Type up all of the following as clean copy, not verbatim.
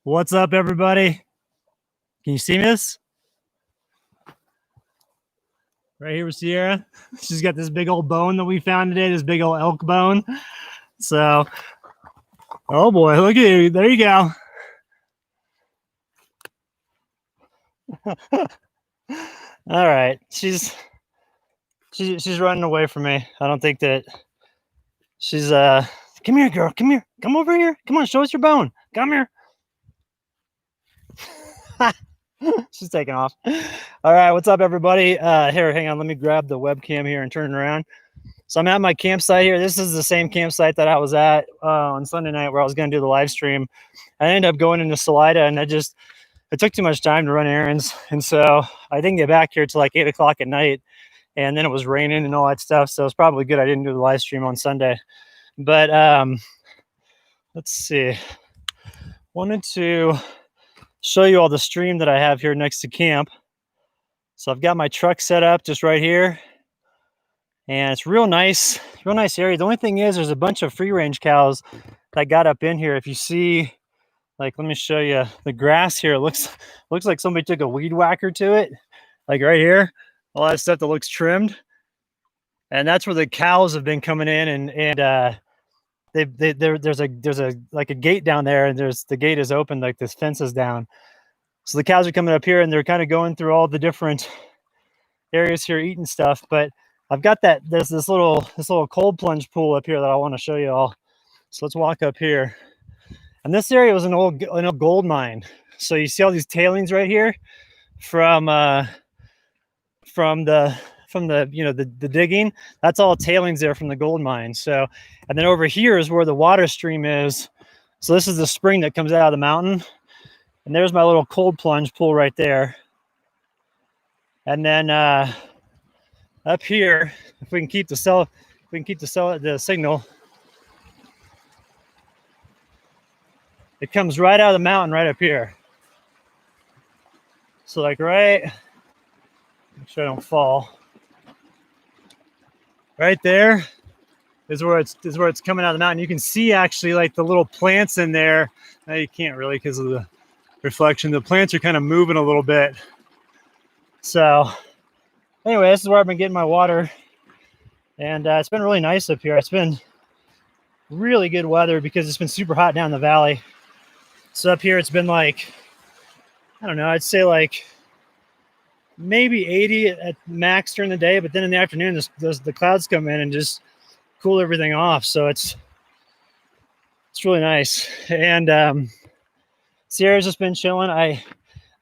What's up, everybody? Can you see this? Right here with Sierra. She's got this big old bone that we found today, this big old elk bone. So, oh boy, look at you. There you go. All right. She's running away from me. I don't think that she's come here, girl. Come here. Come over here. Come on, show us your bone. Come here. She's taking off. All right, what's up, everybody? Here, hang on. Let me grab the webcam here and turn it around. So I'm at my campsite here. This is the same campsite that I was at on Sunday night where I was going to do the live stream. I ended up going into Salida, and it took too much time to run errands. And so I didn't get back here till like 8 o'clock at night. And then it was raining and all that stuff. So it's probably good I didn't do the live stream on Sunday. But let's see. Wanted to show you all the stream that I have here next to camp. So I've got my truck set up just right here. And it's real nice area. The only thing is there's a bunch of free range cows that got up in here. If you see, like, let me show you the grass here. It looks like somebody took a weed whacker to it. Like right here, all that stuff that looks trimmed. And that's where the cows have been coming in, and there's a like a gate down there, and the gate is open, like this fence is down. So the cows are coming up here, and they're kind of going through all the different areas here eating stuff. But I've got there's this little cold plunge pool up here that I want to show you all. So let's walk up here. And this area was an old gold mine. So you see all these tailings right here from the digging. That's all tailings there from the gold mine. So, and then over here is where the water stream is. So this is the spring that comes out of the mountain. And there's my little cold plunge pool right there. And then up here, if we can keep the signal, it comes right out of the mountain right up here. So like right, make sure I don't fall. Right there is where it's coming out of the mountain. You can see actually like the little plants in there. Now you can't really because of the reflection. The plants are kind of moving a little bit. So anyway, this is where I've been getting my water. And it's been really nice up here. It's been really good weather because it's been super hot down the valley. So up here it's been like, I don't know, I'd say like maybe 80 at max during the day, but then in the afternoon the clouds come in and just cool everything off. So it's really nice. And Sierra's just been chilling. I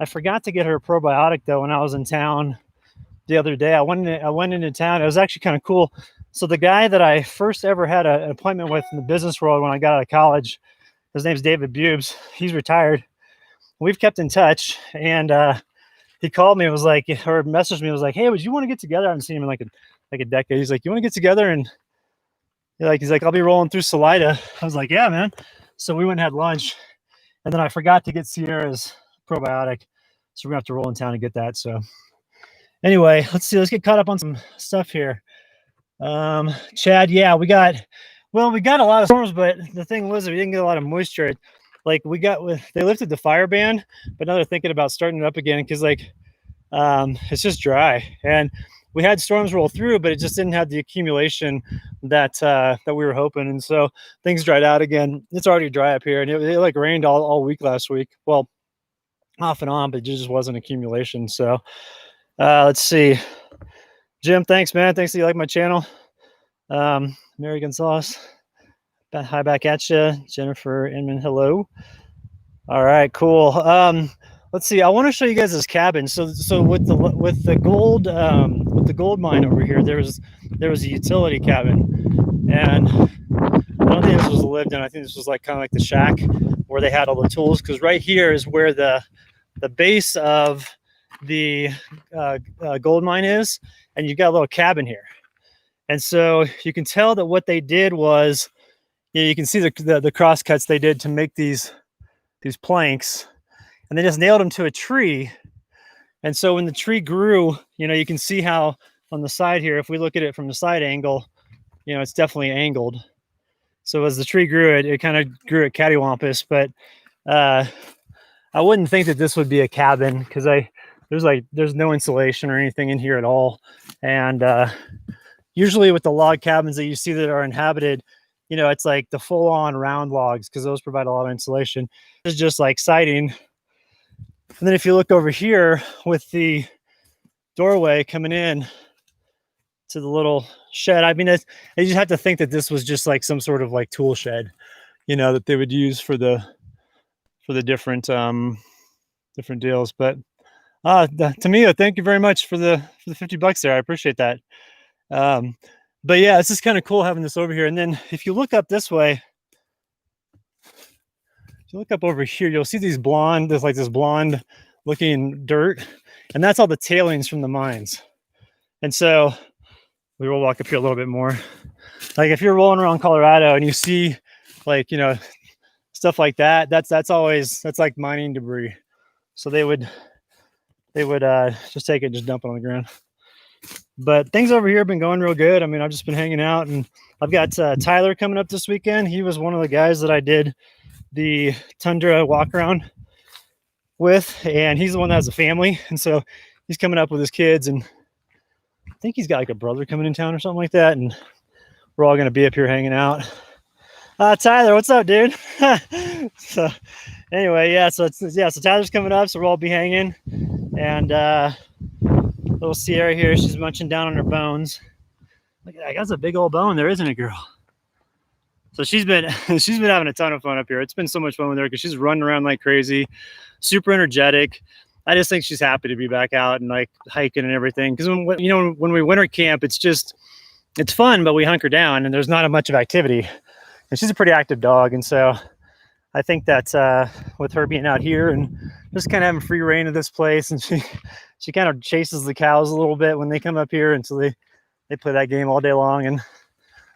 forgot to get her a probiotic though when I was in town the other day. I went into town. It was actually kind of cool. So the guy that I first ever had an appointment with in the business world when I got out of college, his name's David Bubes. He's retired. We've kept in touch, and he called me and was like, or messaged me and was like, hey, would you want to get together? I haven't seen him in like a decade. He's like, you want to get together? And he's like, I'll be rolling through Salida. I was like, yeah, man. So we went and had lunch, and then I forgot to get Sierra's probiotic. So we're gonna have to roll in town and get that. So anyway, let's get caught up on some stuff here. Chad, yeah, we got a lot of storms, but the thing was we didn't get a lot of moisture. Like they lifted the fire ban, but now they're thinking about starting it up again because it's just dry. And we had storms roll through, but it just didn't have the accumulation that we were hoping. And so things dried out again. It's already dry up here, and it like rained all week last week. Well, off and on, but it just wasn't accumulation. So let's see. Jim, thanks, man. Thanks that you like my channel. Mary Gonzalez, hi back at you. Jennifer Inman, hello. All right, cool. Let's see. I want to show you guys this cabin. So with the gold mine over here, there was a utility cabin, and I don't think this was lived in. I think this was like kind of like the shack where they had all the tools. Because right here is where the base of the gold mine is, and you've got a little cabin here. And so you can tell that what they did was, you can see the cross cuts they did to make these planks, and they just nailed them to a tree. And so when the tree grew, you can see how on the side here, if we look at it from the side angle, it's definitely angled. So as the tree grew, it kind of grew at cattywampus. But I wouldn't think that this would be a cabin because there's no insulation or anything in here at all. And usually with the log cabins that you see that are inhabited, you know, it's like the full-on round logs because those provide a lot of insulation. It's just like siding. And then if you look over here with the doorway coming in to the little shed, I mean, you just have to think that this was just like some sort of like tool shed, you know, that they would use for the different different deals. But Tamia, thank you very much for the $50 there. I appreciate that. But yeah, it's just kind of cool having this over here. And then if you look up this way, if you look up over here, you'll see these blonde, there's like this blonde looking dirt, and that's all the tailings from the mines. And so we will walk up here a little bit more. Like if you're rolling around Colorado and you see like, you know, stuff like that, that's like mining debris. So they would just take it and just dump it on the ground. But things over here have been going real good. I mean, I've just been hanging out, and I've got Tyler coming up this weekend. He was one of the guys that I did the Tundra walk around with, and he's the one that has a family. And so he's coming up with his kids, and I think he's got like a brother coming in town or something like that. And we're all going to be up here hanging out. Tyler, what's up, dude? So anyway, yeah, so Tyler's coming up, so we'll all be hanging. And little Sierra here, she's munching down on her bones. Look at that, that's a big old bone there, isn't it, girl? So she's been having a ton of fun up here. It's been so much fun with her because she's running around like crazy, super energetic. I just think she's happy to be back out and like hiking and everything. Because when we winter camp, it's fun, but we hunker down and there's not much of activity. And she's a pretty active dog, and so I think that with her being out here and just kind of having free reign of this place, and she kind of chases the cows a little bit when they come up here, and so they play that game all day long. And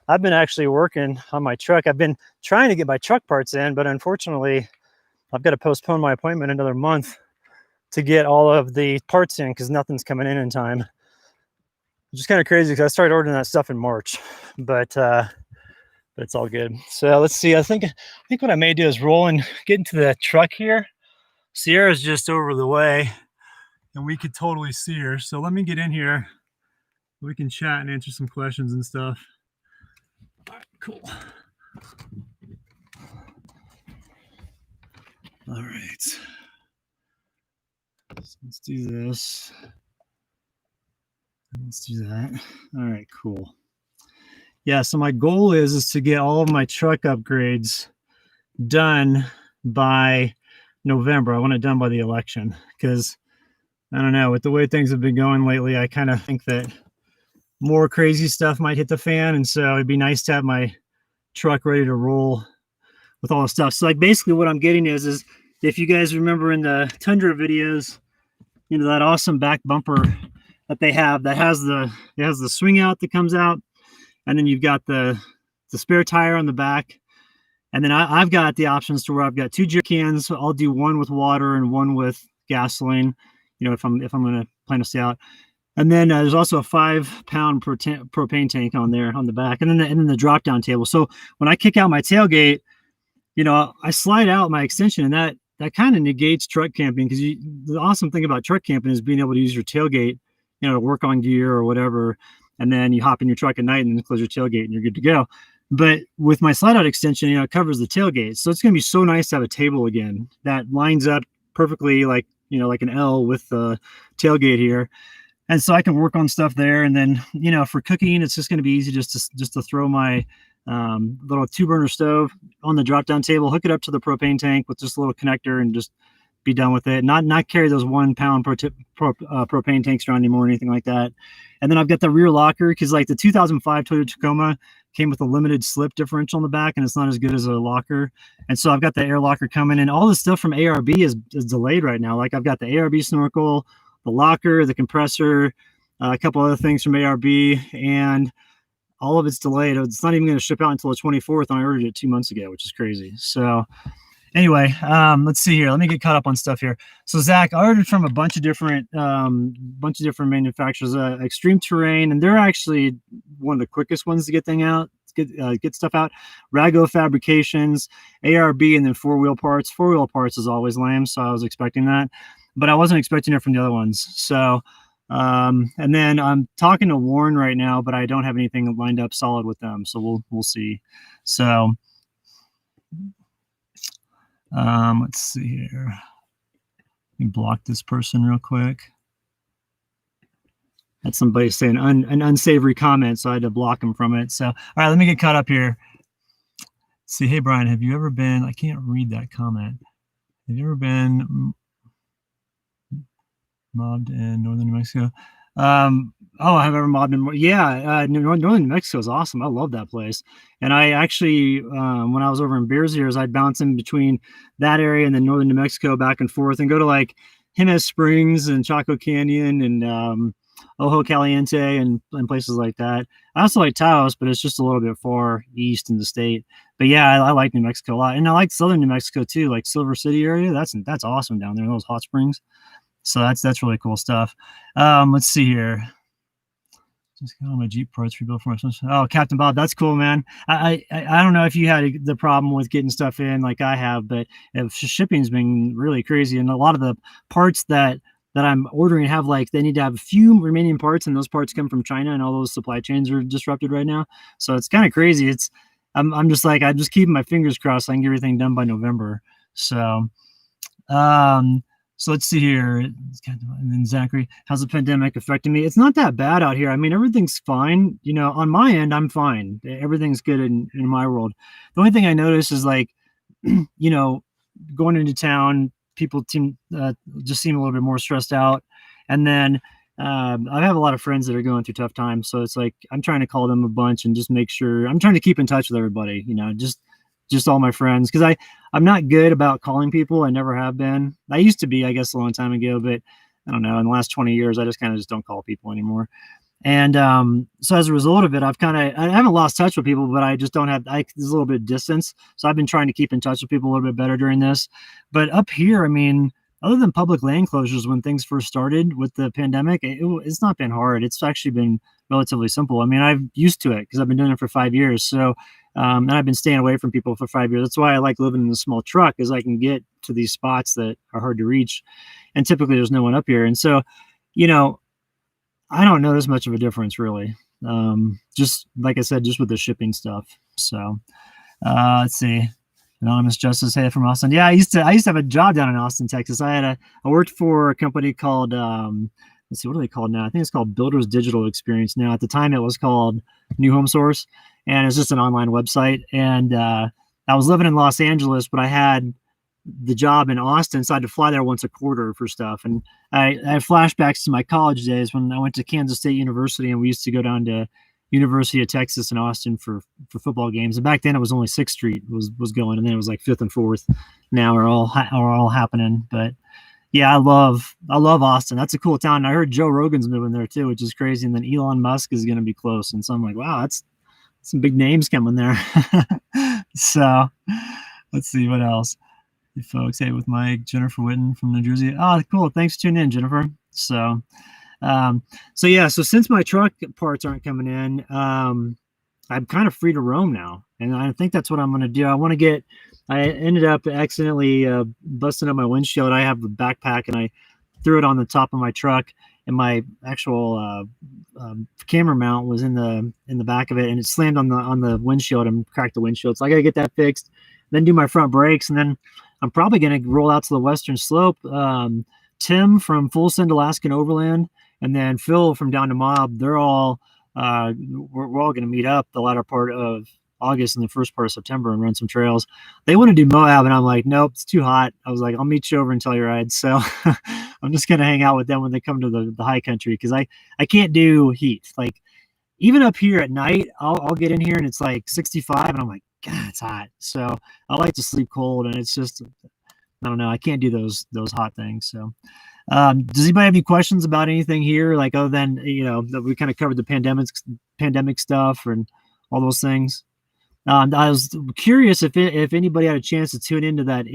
I've been actually working on my truck. I've been trying to get my truck parts in, but unfortunately, I've got to postpone my appointment another month to get all of the parts in because nothing's coming in time. Which is kind of crazy because I started ordering that stuff in March, but it's all good. So let's see. I think what I may do is roll and get into the truck here. Sierra's just over the way, and we could totally see her. So let me get in here. We can chat and answer some questions and stuff. All right, cool. All right. So let's do this. Let's do that. All right, cool. Yeah, so my goal is to get all of my truck upgrades done by November. I want it done by the election because, I don't know, with the way things have been going lately, I kind of think that more crazy stuff might hit the fan. And so it'd be nice to have my truck ready to roll with all the stuff. So like basically what I'm getting is if you guys remember in the Tundra videos, you know, that awesome back bumper that they have that has the swing out that comes out. And then you've got the spare tire on the back. And then I've got the options to where I've got 2 jerry cans. So I'll do one with water and one with gasoline, you know, if I'm going to plan to stay out. And then there's also a 5-pound propane tank on there on the back. And then the drop down table. So when I kick out my tailgate, you know, I slide out my extension, and that kind of negates truck camping because the awesome thing about truck camping is being able to use your tailgate, you know, to work on gear or whatever. And then you hop in your truck at night and then close your tailgate and you're good to go. But with my slide out extension, you know, it covers the tailgate. So it's going to be so nice to have a table again that lines up perfectly like, you know, like an L with the tailgate here. And so I can work on stuff there. And then, you know, for cooking, it's just going to be easy just to throw my little 2-burner stove on the drop down table, hook it up to the propane tank with just a little connector and just be done with it. Not carry those 1-pound propane tanks around anymore or anything like that. And then I've got the rear locker because like the 2005 Toyota Tacoma came with a limited slip differential in the back, and it's not as good as a locker. And so I've got the air locker coming, and all the stuff from ARB is delayed right now. Like I've got the ARB snorkel, the locker, the compressor, a couple other things from ARB, and all of it's delayed. It's not even going to ship out until the 24th, and I ordered it 2 months ago, which is crazy. So Anyway, let's see here. Let me get caught up on stuff here. So Zach, I ordered from a bunch of different manufacturers, Extreme Terrain, and they're actually one of the quickest ones to get stuff out. Rago Fabrications, ARB, and then Four Wheel Parts. Four Wheel Parts is always lame, so I was expecting that, but I wasn't expecting it from the other ones. So, and then I'm talking to Warren right now, but I don't have anything lined up solid with them, so we'll see. So. Let's see here. Let me block this person real quick. That's somebody saying an unsavory comment, so I had to block him from it. So, all right, let me get caught up here. Let's see, hey, Brian, have you ever been, I can't read that comment. Have you ever been mobbed in northern New Mexico? Oh, I have ever mobbed in, yeah, northern New Mexico is awesome. I love that place. And I actually, when I was over in Bears Ears, I'd bounce in between that area and then northern New Mexico back and forth and go to like Jimenez Springs and Chaco Canyon and Ojo Caliente and places like that. I also like Taos, but it's just a little bit far east in the state. But yeah, I like New Mexico a lot. And I like southern New Mexico too, like Silver City area. That's awesome down there, those hot springs. So that's really cool stuff. Let's see here. Just got all my Jeep parts rebuilt for myself. Oh, Captain Bob, that's cool, man. I don't know if you had the problem with getting stuff in like I have, but shipping's been really crazy, and a lot of the parts that I'm ordering have like they need to have a few remaining parts, and those parts come from China, and all those supply chains are disrupted right now. So it's kind of crazy. I'm just like I'm just keeping my fingers crossed I can get everything done by November. So. So let's see here. And then Zachary, how's the pandemic affecting me? It's not that bad out here. I mean, everything's fine. You know, on my end, I'm fine. Everything's good in my world. The only thing I notice is like, you know, going into town, people just seem a little bit more stressed out. And then I have a lot of friends that are going through tough times. So it's like, I'm trying to call them a bunch and just make sure I'm trying to keep in touch with everybody, you know, just all my friends. Cause I'm not good about calling people. I never have been. I used to be, I guess, a long time ago, but I don't know. In the last 20 years, I just kind of just don't call people anymore. And so as a result of it, I haven't lost touch with people, but I just don't have, there's a little bit of distance. So I've been trying to keep in touch with people a little bit better during this. But up here, I mean, other than public land closures when things first started with the pandemic, it's not been hard. It's actually been relatively simple. I mean, I'm used to it because I've been doing it for 5 years. So, and I've been staying away from people for 5 years. That's why I like living in a small truck, is I can get to these spots that are hard to reach. And typically there's no one up here. And so, you know, I don't notice much of a difference really. Just like I said, just with the shipping stuff. So let's see. Anonymous Justice, hey, from Austin. Yeah, I used to have a job down in Austin, Texas. I worked for a company called let's see, what are they called now? I think it's called Builders Digital Experience now. At the time, it was called New Home Source, and it's just an online website. And I was living in Los Angeles, but I had the job in Austin, so I had to fly there once a quarter for stuff. And I have flashbacks to my college days when I went to Kansas State University, and we used to go down to University of Texas in Austin for football games. And back then it was only 6th Street was going, and then it was like 5th and 4th. Now are all happening. But yeah, I love Austin. That's a cool town. I heard Joe Rogan's moving there too, which is crazy. And then Elon Musk is going to be close. And so I'm like, wow, that's some big names coming there. So let's see what else. You folks, hey, with Mike, Jennifer Witten from New Jersey. Oh, cool. Thanks for tuning in, Jennifer. So yeah, so since my truck parts aren't coming in, I'm kind of free to roam now. And I think that's what I'm going to do. I ended up accidentally busting up my windshield. I have a backpack and I threw it on the top of my truck, and my actual camera mount was in the back of it, and it slammed on the windshield and cracked the windshield. So I got to get that fixed, then do my front brakes, and then I'm probably going to roll out to the Western Slope. Tim from Full Send Alaskan Overland, and then Phil from Down to Mob, they're all we're all going to meet up the latter part of August and the first part of September and run some trails. They want to do Moab, and I'm like, nope, it's too hot. I was like, I'll meet you over and Telluride. So I'm just going to hang out with them when they come to the high country, because I can't do heat. Like even up here at night, I'll get in here and it's like 65, and I'm like, God, it's hot. So I like to sleep cold, and it's just, I don't know, I can't do those hot things. So does anybody have any questions about anything here, like other than, you know, that we kind of covered the pandemic stuff and all those things? I was curious if anybody had a chance to tune into that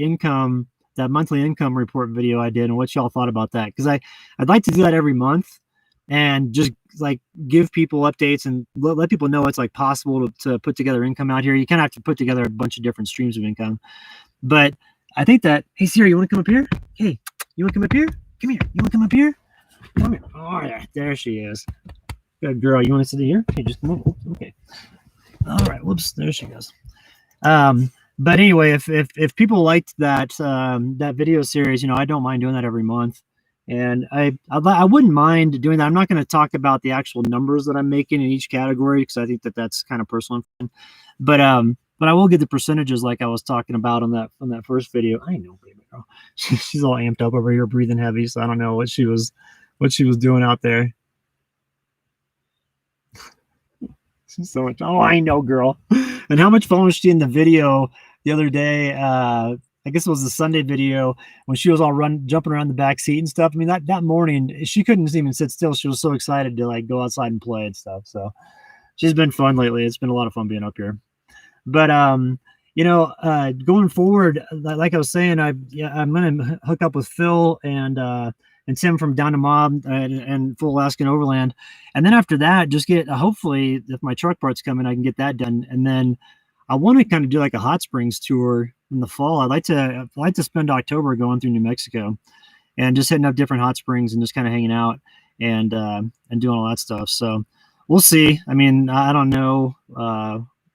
monthly income report video I did, and what y'all thought about that. Because I'd like to do that every month, and just like give people updates and let people know it's like possible to put together income out here. You kind of have to put together a bunch of different streams of income. But I think that, hey Siri, you want to come up here? Hey, you want to come up here? Come here. You want to come up here? Come here. Oh yeah, there she is. Good girl. You want to sit here? Okay, just come over. Okay. All right. Whoops. There she goes. But anyway, if people liked that video series, I don't mind doing that every month, and I wouldn't mind doing that. I'm not going to talk about the actual numbers that I'm making in each category, because I think that's kind of personal. But I will get the percentages like I was talking about on that first video. I know, baby girl. She's all amped up over here, breathing heavy, so I don't know what she was doing out there. So much. Oh, I know, girl. And how much fun was she in the video the other day? I guess it was the Sunday video when she was all jumping around the back seat and stuff. I mean, that morning she couldn't even sit still. She was so excited to like go outside and play and stuff. So she's been fun lately. It's been a lot of fun being up here. But going forward, like I was saying, I'm gonna hook up with Phil and Tim from Down to Mob and Full Alaskan Overland, and then after that, just get hopefully if my truck parts come in, I can get that done, and then I want to kind of do like a hot springs tour in the fall. I'd like to spend October going through New Mexico and just hitting up different hot springs and just kind of hanging out and doing all that stuff. So we'll see. I mean, I don't know.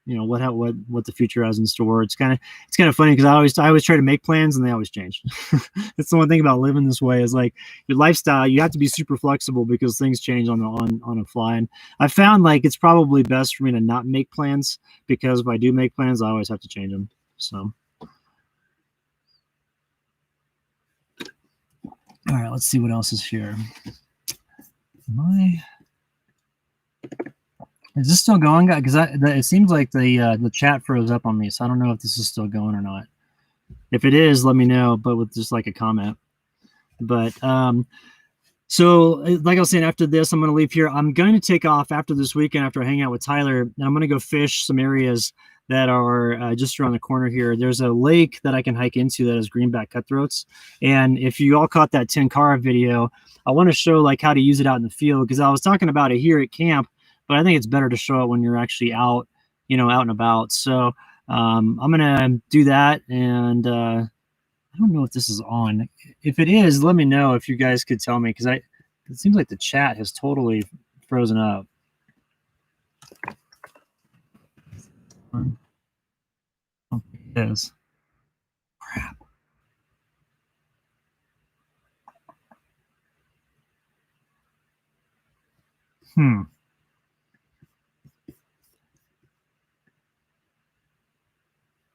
What the future has in store. It's kind of funny because I always try to make plans and they always change. That's the one thing about living this way is like your lifestyle. You have to be super flexible because things change on a fly. And I found like it's probably best for me to not make plans, because if I do make plans, I always have to change them. So, all right, let's see what else is here. Is this still going? Because it seems like the chat froze up on me, so I don't know if this is still going or not. If it is, let me know, but with just like a comment. But so like I was saying, after this, I'm going to leave here. I'm going to take off after this weekend after I hang out with Tyler, and I'm going to go fish some areas that are just around the corner here. There's a lake that I can hike into that has greenback cutthroats. And if you all caught that 10 car video, I want to show like how to use it out in the field, because I was talking about it here at camp, but I think it's better to show it when you're actually out, out and about. So I'm going to do that. And I don't know if this is on. If it is, let me know if you guys could tell me, because it seems like the chat has totally frozen up. Oh, it is. Crap.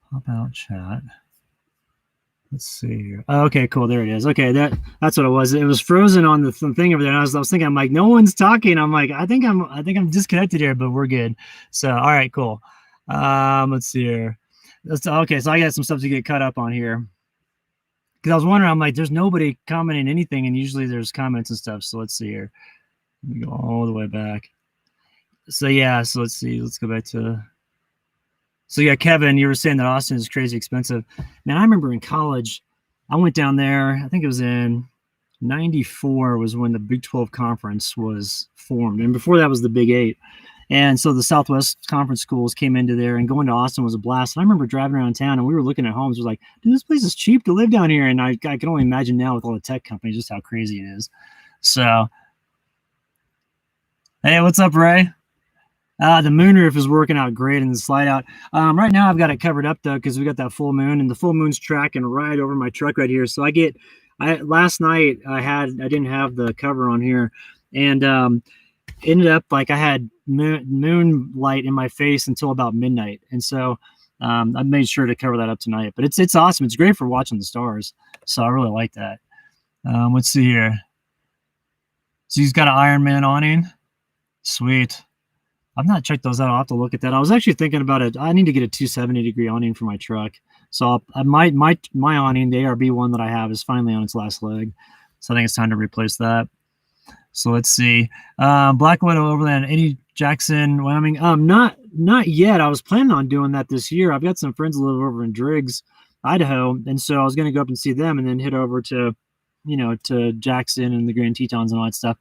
Pop out chat. Let's see here. Oh, okay, cool. There it is. Okay, that's what it was. It was frozen on the thing over there. And I was thinking, I'm like, no one's talking. I'm like, I think I'm disconnected here, but we're good. So, all right, cool. Let's see here. Okay, so I got some stuff to get caught up on here. Because I was wondering, I'm like, there's nobody commenting anything, and usually there's comments and stuff. So let's see here. Let me go all the way back. So yeah, so let's see. Let's go back to. So yeah, Kevin, you were saying that Austin is crazy expensive. Man, I remember in college, I went down there. I think it was in '94 was when the Big 12 conference was formed, and before that was the Big 8. And so the Southwest Conference schools came into there, and going to Austin was a blast. And I remember driving around town, and we were looking at homes. It was like, dude, this place is cheap to live down here. And I can only imagine now with all the tech companies just how crazy it is. So, hey, what's up, Ray? The moonroof is working out great in the slide out. Right now I've got it covered up though, because we got that full moon, and the full moon's tracking right over my truck right here. So last night I didn't have the cover on here, and ended up like I had moonlight in my face until about midnight. And so I made sure to cover that up tonight, but it's awesome. It's great for watching the stars. So I really like that. Let's see here. So he's got an Iron Man awning. Sweet. I've not checked those out. I'll have to look at that. I was actually thinking about it. I need to get a 270-degree awning for my truck. So my awning, the ARB one that I have, is finally on its last leg. So I think it's time to replace that. So let's see. Black Widow Overland, Eddie Jackson, Wyoming. Not Not yet. I was planning on doing that this year. I've got some friends who live over in Driggs, Idaho, and so I was going to go up and see them, and then hit over to, to Jackson and the Grand Tetons and all that stuff.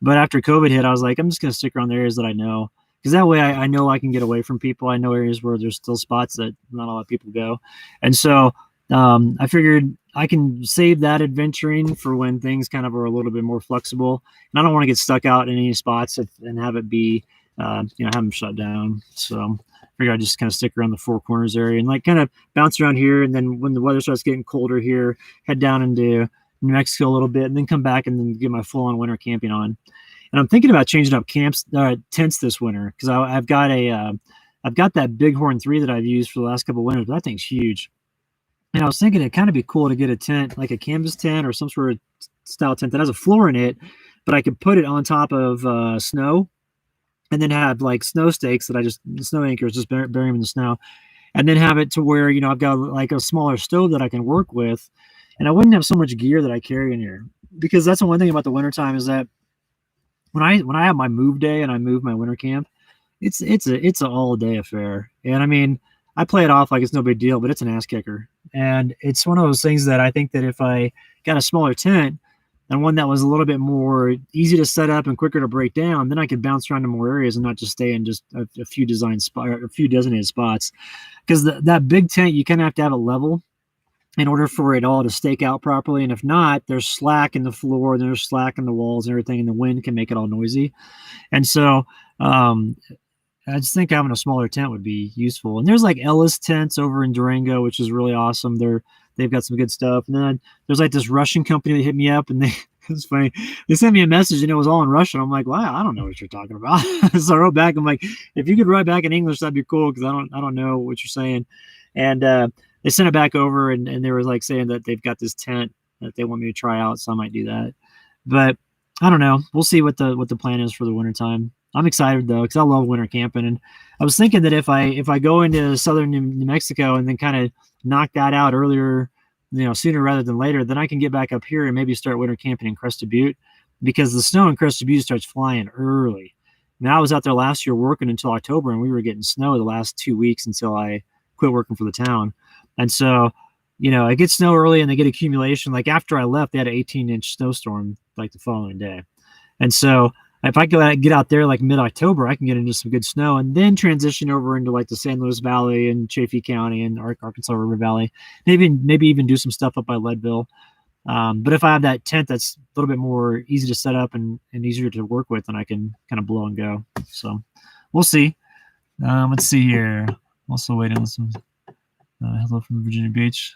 But after COVID hit, I was like, I'm just going to stick around the areas that I know, because that way I know I can get away from people. I know areas where there's still spots that not a lot of people go, and so I figured I can save that adventuring for when things kind of are a little bit more flexible, and I don't want to get stuck out in any spots and have it be, have them shut down. So I figure I just kind of stick around the Four Corners area and like kind of bounce around here. And then when the weather starts getting colder here, head down into New Mexico a little bit, and then come back and then get my full on winter camping on. And I'm thinking about changing up tents this winter, because I've got that Bighorn 3 that I've used for the last couple of winters. But that thing's huge. And I was thinking it'd kind of be cool to get a tent, like a canvas tent or some sort of style tent that has a floor in it, but I could put it on top of snow, and then have like snow stakes snow anchors, just bury them in the snow, and then have it to where, I've got like a smaller stove that I can work with, and I wouldn't have so much gear that I carry in here. Because that's the one thing about the wintertime is that when I have my move day and I move my winter camp, it's an all day affair. And I mean, I play it off like it's no big deal, but it's an ass kicker. And it's one of those things that I think that if I got a smaller tent and one that was a little bit more easy to set up and quicker to break down, then I could bounce around to more areas and not just stay in just a few designated spots. Because that big tent, you kind of have to have it level in order for it all to stake out properly. And if not, there's slack in the floor, and there's slack in the walls and everything, and the wind can make it all noisy. And so I just think having a smaller tent would be useful. And there's like Ellis tents over in Durango, which is really awesome. They've got some good stuff. And then there's like this Russian company that hit me up, and it's funny. They sent me a message and it was all in Russian. I'm like, wow, I don't know what you're talking about. So I wrote back. I'm like, if you could write back in English, that'd be cool, because I don't know what you're saying. And they sent it back over, and they were like saying that they've got this tent that they want me to try out, so I might do that. But I don't know. We'll see what the plan is for the wintertime. I'm excited though, because I love winter camping, and I was thinking that if I go into southern New Mexico and then kind of knock that out earlier, sooner rather than later, then I can get back up here and maybe start winter camping in Crested Butte, because the snow in Crested Butte starts flying early. Now I was out there last year working until October, and we were getting snow the last 2 weeks until I quit working for the town. And so, I get snow early and they get accumulation. Like after I left, they had an 18-inch snowstorm like the following day. And so if I get out there like mid-October, I can get into some good snow, and then transition over into like the San Luis Valley and Chaffee County and Arkansas River Valley. Maybe even do some stuff up by Leadville. But if I have that tent that's a little bit more easy to set up and easier to work with, then I can kind of blow and go. So we'll see. Let's see here. Also waiting on some hello from Virginia Beach.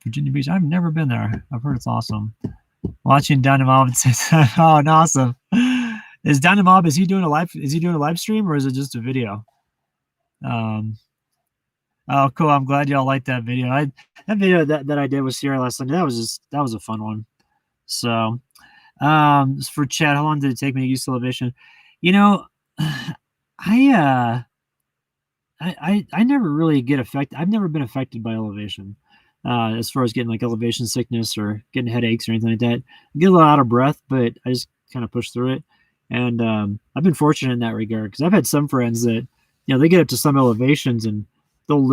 Virginia Beach. I've never been there. I've heard it's awesome. Watching Dynamob, it says, "Oh, awesome." Is Dynamob? Is he doing a live stream, or is it just a video? Oh, cool. I'm glad y'all liked that video. That video that I did with Sierra last Sunday, that was a fun one. So, for chat, how long did it take me to use elevation? I never really get affected. I've never been affected by elevation, as far as getting like elevation sickness or getting headaches or anything like that. I get a little out of breath, but I just kind of push through it. And I've been fortunate in that regard, because I've had some friends that, they get up to some elevations and they'll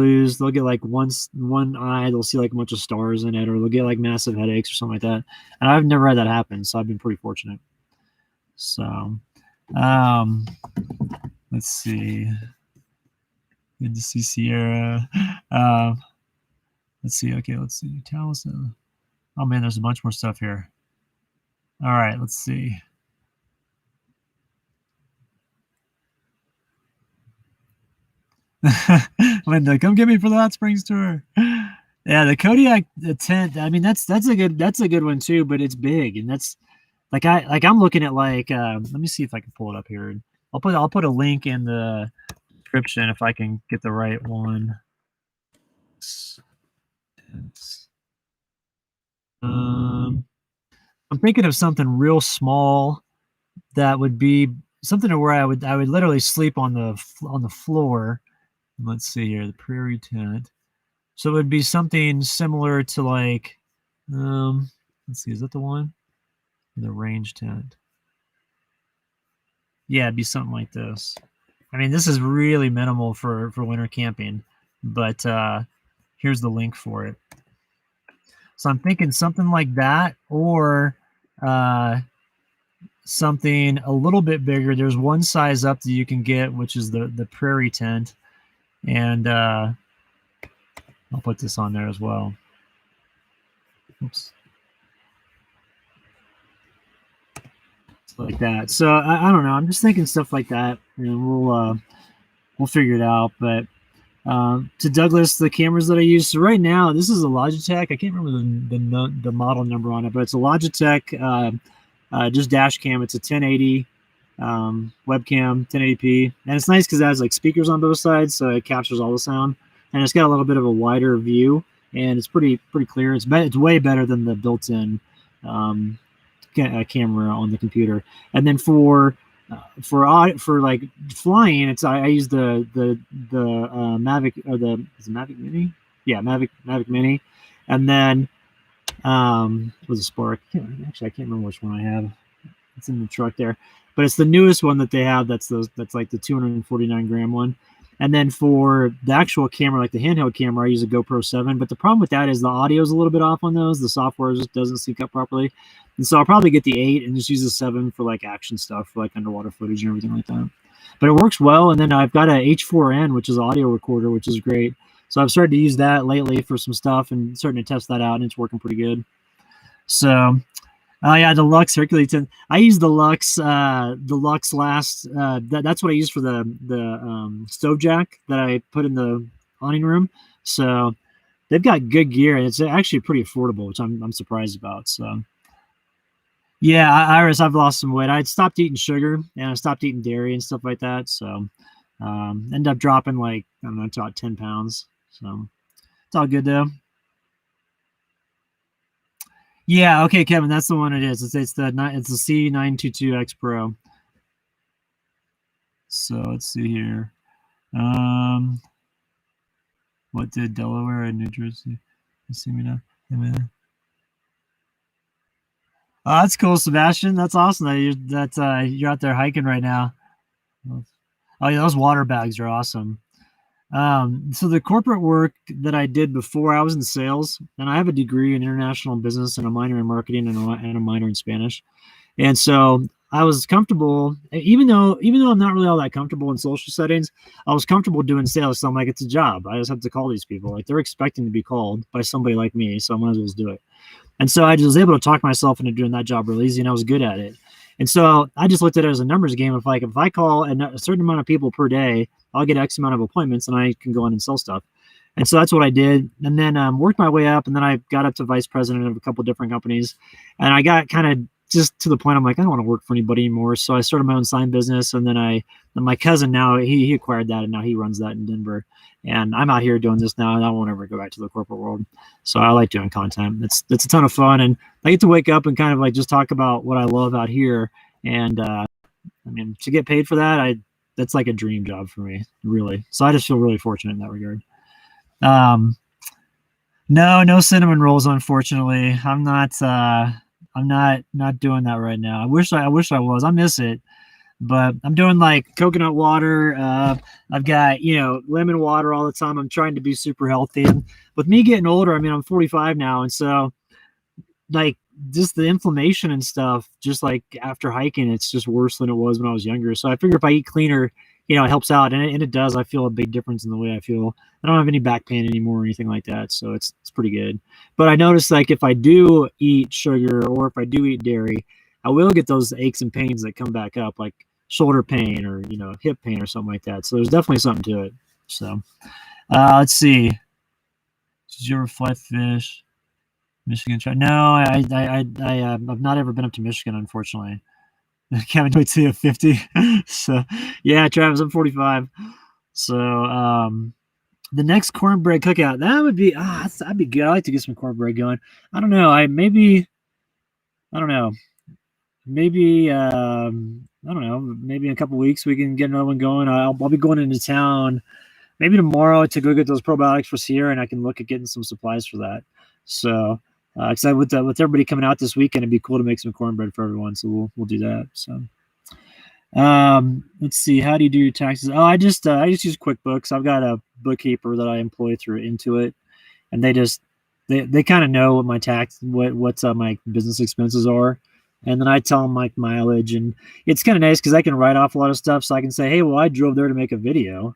get like one eye, they'll see like a bunch of stars in it, or they'll get like massive headaches or something like that. And I've never had that happen, so I've been pretty fortunate. So, let's see. Good to see Sierra. Let's see. Okay, let's see. Tell us. Oh man, there's a bunch more stuff here. All right, let's see. Linda, come get me for the Hot Springs tour. Yeah, the Kodiak tent. I mean, that's a good one too, but it's big, and that's I'm looking at like. Let me see if I can pull it up here. I'll put a link in the description if I can get the right one. I'm thinking of something real small that would be something to where I would literally sleep on the floor. Let's see here, the prairie tent. So it would be something similar to like, let's see, is that the one? The range tent. Yeah, it'd be something like this. I mean, this is really minimal for winter camping, but here's the link for it. So I'm thinking something like that, or something a little bit bigger. There's one size up that you can get, which is the prairie tent, and I'll put this on there as well. Oops. Like that. So I don't know. I'm just thinking stuff like that, and we'll figure it out. But to Douglas, the cameras that I use. So right now, this is a Logitech. I can't remember the model number on it, but it's a Logitech just dash cam. It's a 1080 webcam, 1080p, and it's nice because it has like speakers on both sides, so it captures all the sound, and it's got a little bit of a wider view, and it's pretty clear. It's way better than the built-in camera on the computer. And then for like flying, I use the Mavic, or is it Mavic Mini? Yeah, Mavic Mini. And then was a Spark. Actually, I can't remember which one I have. It's in the truck there, but it's the newest one that they have. That's like the 249 gram one. And then for the actual camera, like the handheld camera, I use a GoPro 7. But the problem with that is the audio is a little bit off on those. The software just doesn't sync up properly. And so I'll probably get the 8 and just use the 7 for like action stuff, for like underwater footage and everything like that. But it works well. And then I've got a H4n, which is an audio recorder, which is great. So I've started to use that lately for some stuff and starting to test that out, and it's working pretty good. So, yeah, the Lux Hercules 10. I use the Lux last. That's what I use for the stove jack that I put in the awning room. So they've got good gear, and it's actually pretty affordable, which I'm surprised about. So. Yeah, Iris, I've lost some weight. I'd stopped eating sugar, and I stopped eating dairy and stuff like that. So, end up dropping like, I don't know, about 10 pounds. So, it's all good though. Yeah, okay, Kevin, that's the one it is. It's the C922X Pro. So let's see here. What did Delaware and New Jersey? You see me now? Amen. Oh, that's cool, Sebastian. That's awesome that you're out there hiking right now. Oh yeah, those water bags are awesome. So the corporate work that I did before, I was in sales, and I have a degree in international business and a minor in marketing and a minor in Spanish. And so I was comfortable, even though I'm not really all that comfortable in social settings, I was comfortable doing sales. So I'm like, it's a job. I just have to call these people. Like, they're expecting to be called by somebody like me, so I might as well just do it. And so I just was able to talk myself into doing that job really easy, and I was good at it. And so I just looked at it as a numbers game. If I call a certain amount of people per day, I'll get X amount of appointments, and I can go in and sell stuff. And so that's what I did. And then worked my way up, and then I got up to vice president of a couple of different companies. And I got kind of just to the point, I'm like, I don't want to work for anybody anymore. So I started my own sign business, and then my cousin now, he acquired that, and now he runs that in Denver. And I'm out here doing this now, and I won't ever go back to the corporate world. So I like doing content. It's a ton of fun, and I get to wake up and kind of like just talk about what I love out here. And I mean, to get paid for that, that's like a dream job for me, really. So I just feel really fortunate in that regard. No cinnamon rolls, unfortunately. I'm not doing that right now. I wish I was. I miss it. But I'm doing like coconut water. I've got, lemon water all the time. I'm trying to be super healthy. And with me getting older, I mean, I'm 45 now. And so like just the inflammation and stuff, just like after hiking, it's just worse than it was when I was younger. So I figure if I eat cleaner, it helps out. And it does. I feel a big difference in the way I feel. I don't have any back pain anymore or anything like that. So it's pretty good. But I noticed like if I do eat sugar or if I do eat dairy, I will get those aches and pains that come back up, like shoulder pain or, hip pain or something like that. So there's definitely something to it. So let's see. Did you ever fly fish? Michigan? No, I've not ever been up to Michigan, unfortunately. Kevin, wait till you're 50. So yeah, Travis, I'm 45. So the next cornbread cookout, that would be that'd be good. I like to get some cornbread going. I don't know. Maybe I don't know. Maybe maybe in a couple weeks we can get another one going. I'll be going into town maybe tomorrow to go get those probiotics for Sierra, and I can look at getting some supplies for that. So because with everybody coming out this weekend, it'd be cool to make some cornbread for everyone. So we'll do that. So Let's see. How do you do your taxes? Oh, I just use QuickBooks. I've got a bookkeeper that I employ through Intuit, and they kind of know what my what's my business expenses are, and then I tell them like mileage, and it's kind of nice because I can write off a lot of stuff, so I can say, hey, well, I drove there to make a video,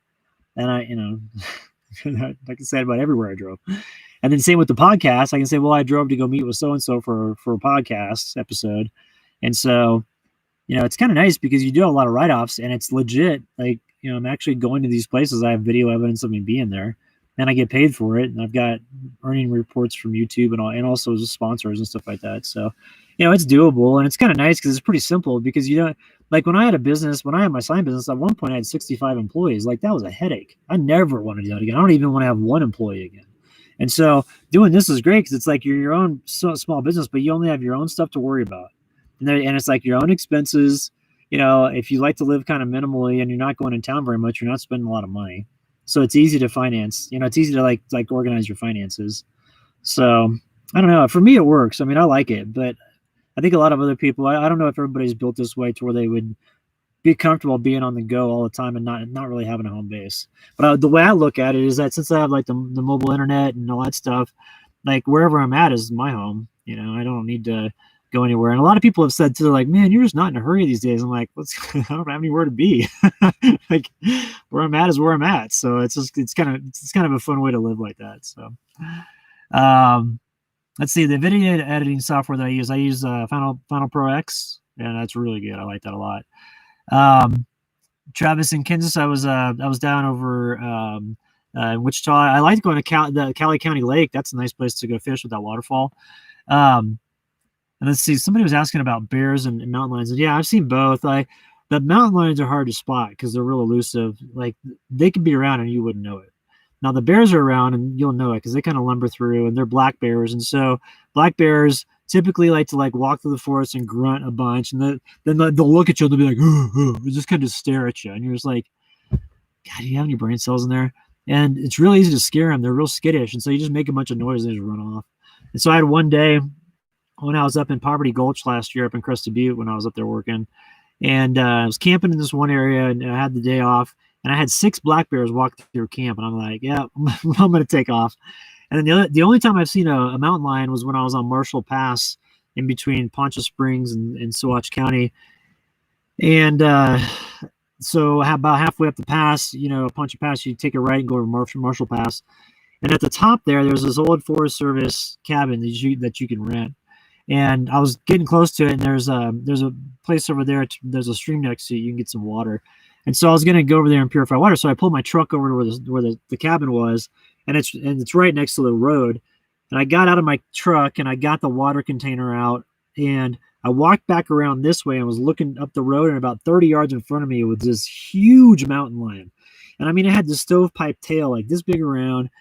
and I can say about everywhere I drove. And then same with the podcast, I can say, well, I drove to go meet with so and so for a podcast episode, and so it's kind of nice because you do have a lot of write-offs and it's legit. Like, I'm actually going to these places. I have video evidence of me being there and I get paid for it. And I've got earning reports from YouTube and also sponsors and stuff like that. So, it's doable and it's kind of nice because it's pretty simple because like when I had my sign business, at one point I had 65 employees. Like that was a headache. I never want to do that again. I don't even want to have one employee again. And so doing this is great because it's like you're your own small business, but you only have your own stuff to worry about. And it's like your own expenses. If you like to live kind of minimally and you're not going in town very much, you're not spending a lot of money. So it's easy to finance. It's easy to like organize your finances. So I don't know. For me, it works. I mean, I like it, but I think a lot of other people, I don't know if everybody's built this way to where they would be comfortable being on the go all the time and not really having a home base. But the way I look at it is that since I have like the mobile internet and all that stuff, like wherever I'm at is my home. I don't need to go anywhere. And a lot of people have said too, like, man, you're just not in a hurry these days. I'm like, I don't have anywhere to be. Like where I'm at is where I'm at. So it's kind of a fun way to live like that. So, let's see the video editing software that I use Final Pro X, and that's really good. I like that a lot. Travis in Kansas, I was down over, Wichita. I like going to the Cali County Lake. That's a nice place to go fish with that waterfall. And let's see, somebody was asking about bears and mountain lions. And yeah, I've seen both. The mountain lions are hard to spot because they're real elusive. Like they could be around and you wouldn't know it. Now the bears are around and you'll know it because they kind of lumber through and they're black bears. And so black bears typically like to walk through the forest and grunt a bunch. And then they'll look at you and they'll be like, and just kind of stare at you. And you're just like, God, do you have any brain cells in there? And it's really easy to scare them. They're real skittish. And so you just make a bunch of noise and they just run off. And so I had one day when I was up in Poverty Gulch last year up in Crested Butte when I was up there working. And I was camping in this one area and I had the day off. And I had 6 black bears walk through camp. And I'm like, yeah, I'm going to take off. And then the only time I've seen a mountain lion was when I was on Marshall Pass in between Poncha Springs and Saguache County. And so about halfway up the pass, Poncha Pass, you take a right and go to Marshall Pass. And at the top there's this old Forest Service cabin that you can rent. And I was getting close to it, and there's a place over there. There's a stream next to it. You can get some water. And so I was going to go over there and purify water. So I pulled my truck over to where the cabin was, and it's right next to the road. And I got out of my truck, and I got the water container out, and I walked back around this way and was looking up the road, and about 30 yards in front of me was this huge mountain lion. And I mean, it had this stovepipe tail, like this big around.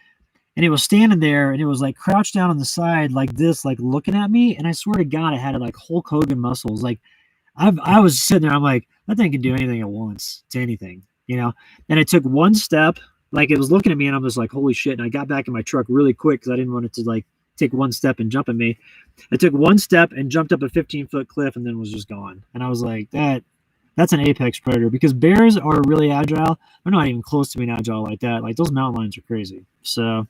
And it was standing there and it was like crouched down on the side like this, like looking at me. And I swear to God, it had like Hulk Hogan muscles. Like I was sitting there, I'm like, that thing can do anything it wants to anything, And it took one step, like it was looking at me and I'm just like, holy shit. And I got back in my truck really quick because I didn't want it to like take one step and jump at me. I took one step and jumped up a 15-foot cliff and then was just gone. And I was like, that's an apex predator because bears are really agile. They're not even close to being agile like that. Like those mountain lions are crazy. So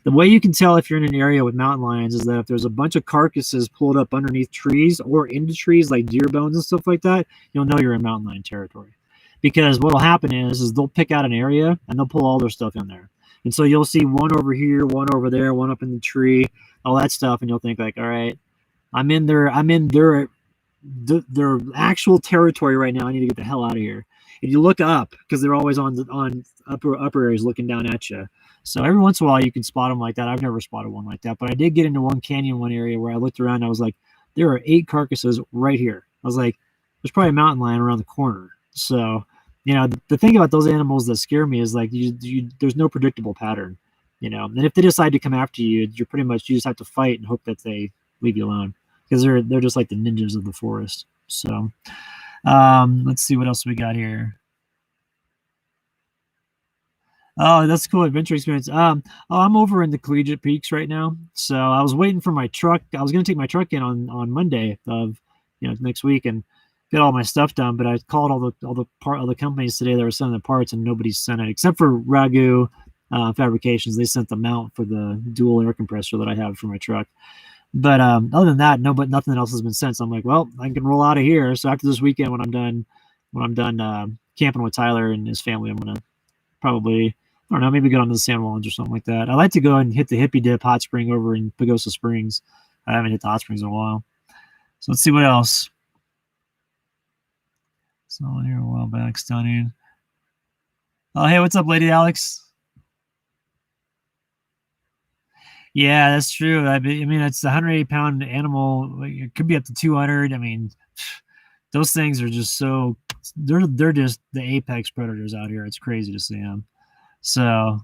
the way you can tell if you're in an area with mountain lions is that if there's a bunch of carcasses pulled up underneath trees or into trees like deer bones and stuff like that, you'll know you're in mountain lion territory. Because what will happen is they'll pick out an area and they'll pull all their stuff in there. And so you'll see one over here, one over there, one up in the tree, all that stuff, and you'll think like, all right, I'm in their actual territory right now. I need to get the hell out of here. And you look up because they're always on upper areas looking down at you. So every once in a while you can spot them like that. I've never spotted one like that, but I did get into one area where I looked around and I was like, there are 8 carcasses right here. I was like, there's probably a mountain lion around the corner. So, the thing about those animals that scare me is like there's no predictable pattern, and if they decide to come after you, you just have to fight and hope that they leave you alone because they're just like the ninjas of the forest. So, let's see what else we got here. Oh, that's cool. Adventure experience. I'm over in the Collegiate Peaks right now. So I was waiting for my truck. I was going to take my truck in on Monday of, next week and get all my stuff done. But I called all the companies today that were sending the parts, and nobody's sent it except for Ragu Fabrications. They sent the mount for the dual air compressor that I have for my truck. But other than that, nothing else has been sent. So I'm like, well, I can roll out of here. So after this weekend, when I'm done camping with Tyler and his family, I'm gonna probably, I don't know, maybe go on to the San Juans or something like that. I like to go and hit the Hippie Dip hot spring over in Pagosa Springs. I haven't hit the hot springs in a while. So let's see what else. So here a while back, stunning. Oh, hey, what's up, Lady Alex? Yeah, that's true. I mean, it's a 180-pound animal. It could be up to 200. I mean, those things are just so, they're just the apex predators out here. It's crazy to see them. So,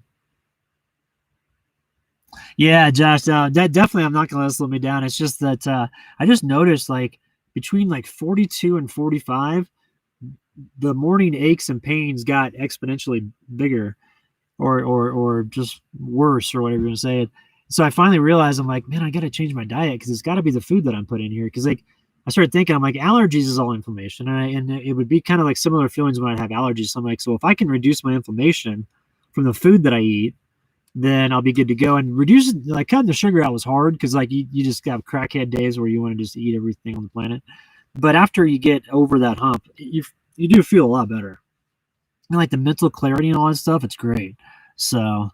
yeah, Josh, that definitely, I'm not going to let it slow me down. It's just that I just noticed, like, between like 42 and 45, the morning aches and pains got exponentially bigger or just worse, or whatever you're going to say it. So I finally realized, I'm like, man, I got to change my diet, because it's got to be the food that I'm putting in here. Because like, I started thinking, I'm like, allergies is all inflammation, and it would be kind of like similar feelings when I have allergies. So I'm like, so if I can reduce my inflammation from the food that I eat, then I'll be good to go. And reducing, like, cutting the sugar out was hard, because like you just have crackhead days where you want to just eat everything on the planet. But after you get over that hump, you do feel a lot better. And like the mental clarity and all that stuff, it's great. So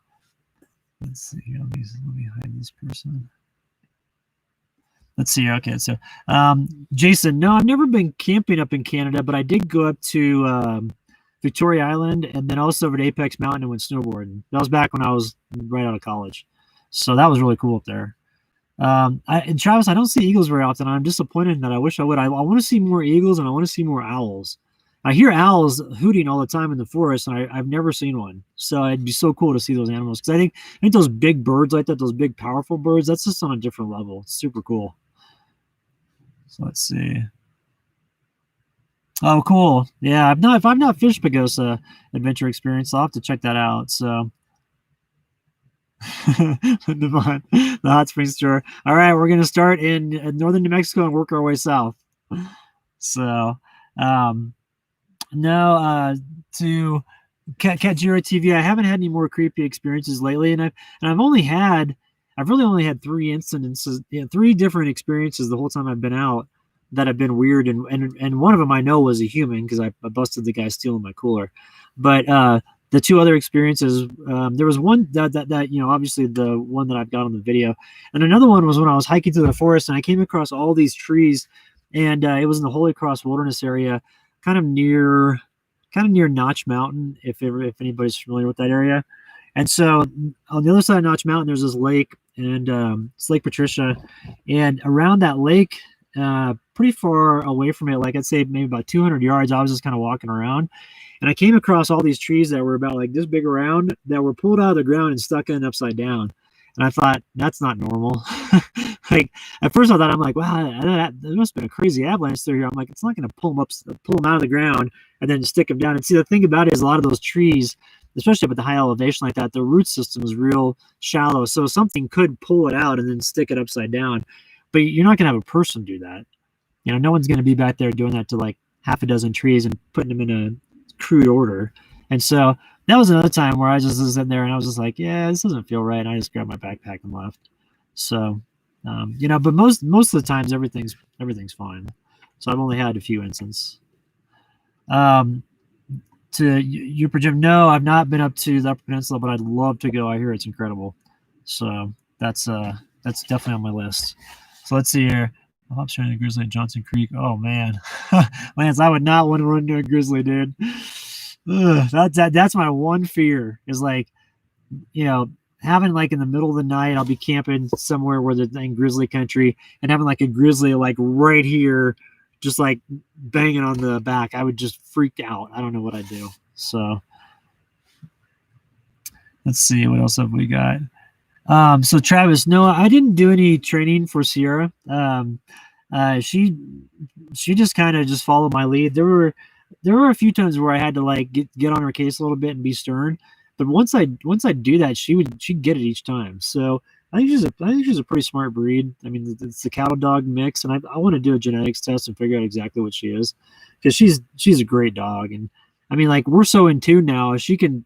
let's see. Let me hide this person. Let's see. Okay, so Jason, no, I've never been camping up in Canada, but I did go up to Victoria Island, and then also over to Apex Mountain and went snowboarding. That was back when I was right out of college, so that was really cool up there. And Travis, I don't see eagles very often. I'm disappointed that I wish I would. I want to see more eagles, and I want to see more owls. I hear owls hooting all the time in the forest, and I've never seen one. So it'd be so cool to see those animals, because I think those big birds like that, those big powerful birds, that's just on a different level. It's super cool. So let's see. Oh, cool. Yeah, if I've not fished Pagosa Adventure Experience, I'll have to check that out. So the hot springs tour. All right, we're gonna start in northern New Mexico and work our way south. So no, to Katjira TV, I haven't had any more creepy experiences lately, and I've really only had 3 instances, 3 different experiences the whole time I've been out that have been weird, and one of them I know was a human, because I busted the guy stealing my cooler. But the 2 other experiences, there was one that obviously the one that I've got on the video, and another one was when I was hiking through the forest, and I came across all these trees, and it was in the Holy Cross Wilderness area, kind of near Notch Mountain, if anybody's familiar with that area. And so on the other side of Notch Mountain, there's this lake, and it's Lake Patricia, and around that lake, pretty far away from it, like I'd say maybe about 200 yards, I was just kind of walking around, and I came across all these trees that were about like this big around, that were pulled out of the ground and stuck in upside down. And I thought, that's not normal. Like, at first I thought, I'm like, wow, there must have been a crazy avalanche through here. I'm like, it's not going to pull them out of the ground and then stick them down. And see, the thing about it is, a lot of those trees, especially up at the high elevation like that, the root system is real shallow. So something could pull it out and then stick it upside down. But you're not going to have a person do that. No one's going to be back there doing that to like half a dozen trees and putting them in a crude order. And so that was another time where I just was in there and I was just like, yeah, this doesn't feel right. And I just grabbed my backpack and left. So, but most of the times everything's fine. So I've only had a few instances. To Upper Jim, no, I've not been up to the Upper Peninsula, but I'd love to go. I hear it's incredible. So that's definitely on my list. So let's see here. I'm trying to grizzly at Johnson Creek. Oh man, Lance, I would not want to run into a grizzly, dude. That's my one fear, is like, having like in the middle of the night, I'll be camping somewhere where they're in grizzly country, and having like a grizzly like right here, just like banging on the back. I would just freak out. I don't know what I'd do. So let's see, what else have we got? So Travis, no, I didn't do any training for Sierra. She just kind of just followed my lead. There were a few times where I had to like get on her case a little bit and be stern, but once I do that, she'd get it each time. So I think she's a pretty smart breed. I mean, it's the cattle dog mix, and I want to do a genetics test and figure out exactly what she is, because she's a great dog. And I mean, like, we're so in tune now. She can,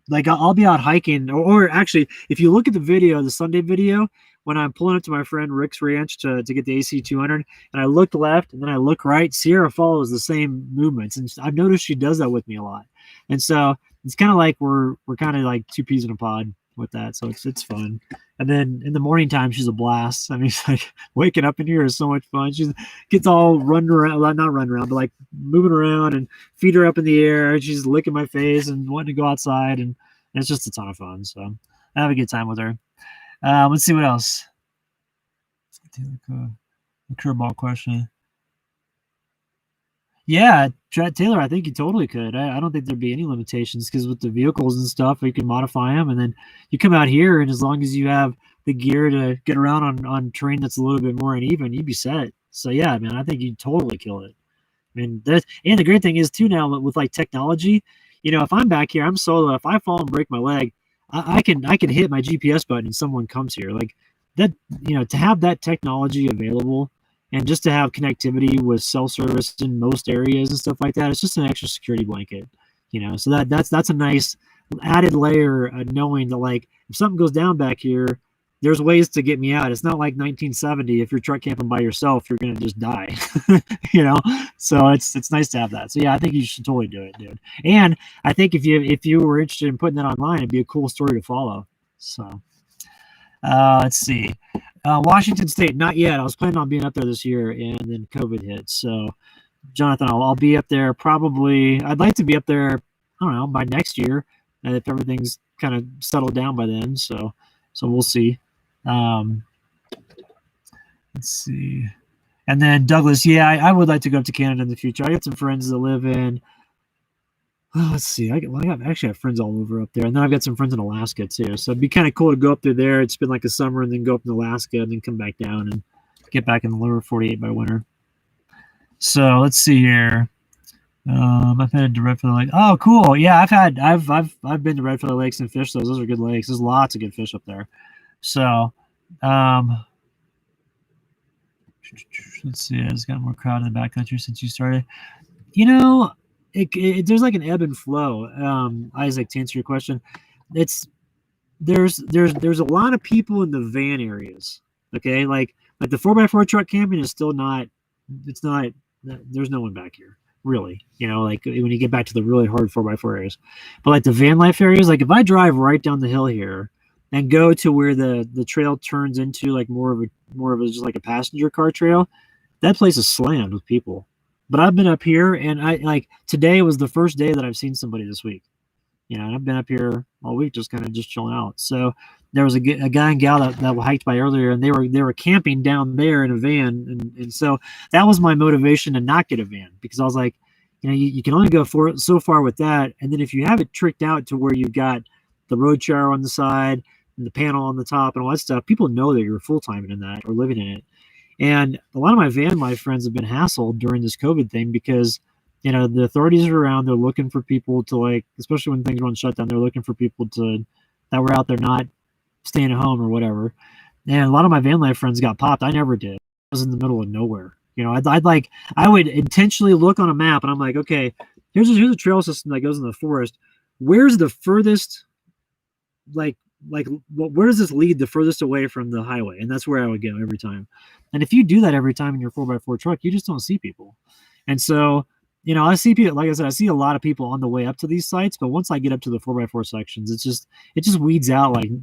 like, I'll be out hiking, or actually, if you look at the video, the Sunday video, when I'm pulling up to my friend Rick's ranch to get the AC 200, and I look left and then I look right, Sierra follows the same movements, and I've noticed she does that with me a lot. And so it's kind of like we're kind of like two peas in a pod with that. So it's fun. And then in the morning time, she's a blast. I mean, it's like waking up in here is so much fun. She gets all running around, well, not running around, but like moving around, and feet are up in the air. She's licking my face and wanting to go outside, and it's just a ton of fun. So I have a good time with her. Let's see what else. A curveball question. Yeah, Taylor, I think you totally could. I don't think there'd be any limitations, because with the vehicles and stuff, you can modify them, and then you come out here, and as long as you have the gear to get around on terrain that's a little bit more uneven, you'd be set. So yeah, man, I think you'd totally kill it. I mean, and the great thing is too, now with like technology, if I'm back here, I'm solo. If I fall and break my leg, I can hit my GPS button and someone comes here. Like that, to have that technology available, and just to have connectivity with cell service in most areas and stuff like that, it's just an extra security blanket. So that's a nice added layer of knowing that, like, if something goes down back here, there's ways to get me out. It's not like 1970. If you're truck camping by yourself, you're gonna just die. So it's nice to have that. So yeah, I think you should totally do it, dude. And I think if you were interested in putting that online, it'd be a cool story to follow. So let's see. Washington State, not yet. I was planning on being up there this year, and then COVID hit. So, Jonathan, I'll be up there probably. I'd like to be up there, I don't know, by next year, if everything's kind of settled down by then. So we'll see. Let's see. And then Douglas, yeah, I would like to go up to Canada in the future. I got some friends that live in. Let's see. I actually have friends all over up there, and then I've got some friends in Alaska too. So it'd be kind of cool to go up there. It's been like a summer, and then go up in Alaska, and then come back down and get back in the lower 48 by winter. So let's see here. I've headed to Red Feather Lake. Oh, cool. Yeah, I've been to Red Feather Lakes and fished those. Those are good lakes. There's lots of good fish up there. So let's see. It's got more crowd in the backcountry since you started. There's like an ebb and flow. Isaac, to answer your question, there's a lot of people in the van areas. Okay, like the 4x4 truck camping is still not. It's not. There's no one back here, really. Like when you get back to the really hard 4x4 areas, but like the van life areas, like if I drive right down the hill here and go to where the trail turns into like more of a just like a passenger car trail, that place is slammed with people. But I've been up here, and today was the first day that I've seen somebody this week. And I've been up here all week, just chilling out. So there was a guy and gal that hiked by earlier, and they were camping down there in a van, and so that was my motivation to not get a van, because I was like, you can only go so far with that, and then if you have it tricked out to where you've got the road shower on the side and the panel on the top and all that stuff, people know that you're full-time in that or living in it. And a lot of my van life friends have been hassled during this COVID thing, because, the authorities are around. They're looking for people to, like, especially when things run shut down, they're looking for people that were out there not staying at home or whatever. And a lot of my van life friends got popped. I never did. I was in the middle of nowhere. I would intentionally look on a map, and I'm like, okay, here's a trail system that goes in the forest. Where's the furthest, where does this lead the furthest away from the highway? And that's where I would go every time. And if you do that every time in your 4x4 truck, you just don't see people. And so, I see people, like I said, I see a lot of people on the way up to these sites, but once I get up to the 4x4 sections, it just weeds out a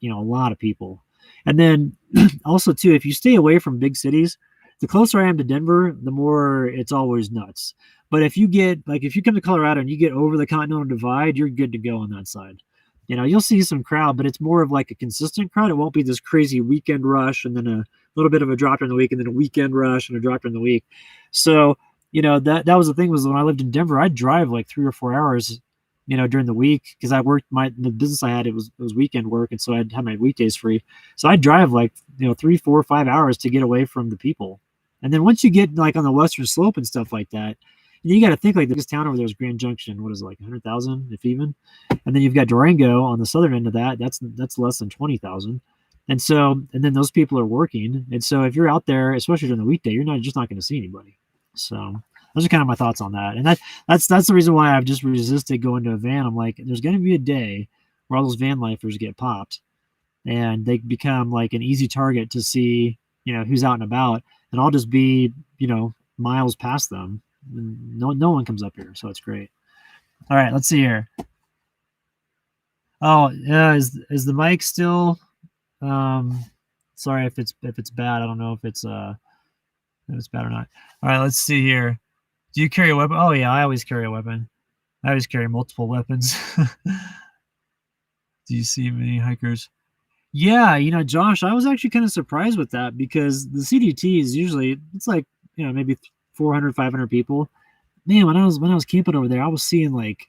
lot of people. And then also too, if you stay away from big cities, the closer I am to Denver, the more it's always nuts. But if you come to Colorado and you get over the Continental Divide, you're good to go on that side. You'll see some crowd, but it's more of like a consistent crowd. It won't be this crazy weekend rush and then a little bit of a drop during the week and then a weekend rush and a drop during the week. So, that was the thing, was when I lived in Denver, I'd drive like 3 or 4 hours, during the week, because I worked the business I had, it was weekend work. And so I'd have my weekdays free. So I'd drive like, 3, 4, 5 hours to get away from the people. And then once you get like on the Western Slope and stuff like that, you got to think like this town over there is Grand Junction. What is it, like 100,000, if even? And then you've got Durango on the southern end of that. That's less than 20,000. And then those people are working. And so if you're out there, especially during the weekday, you're not going to see anybody. So those are kind of my thoughts on that. And that's the reason why I've just resisted going to a van. I'm like, there's going to be a day where all those van lifers get popped and they become like an easy target to see, who's out and about. And I'll just be, miles past them. And no one comes up here. So it's great. All right, let's see here. Oh, yeah. Is the mic still, sorry if it's bad. I don't know if it's bad or not. All right, let's see here. Do you carry a weapon? Oh yeah, I always carry a weapon. I always carry multiple weapons. Do you see many hikers? Yeah, Josh, I was actually kind of surprised with that because the CDT is usually it's like, maybe 400, 500 people. Man, when I was camping over there, I was seeing like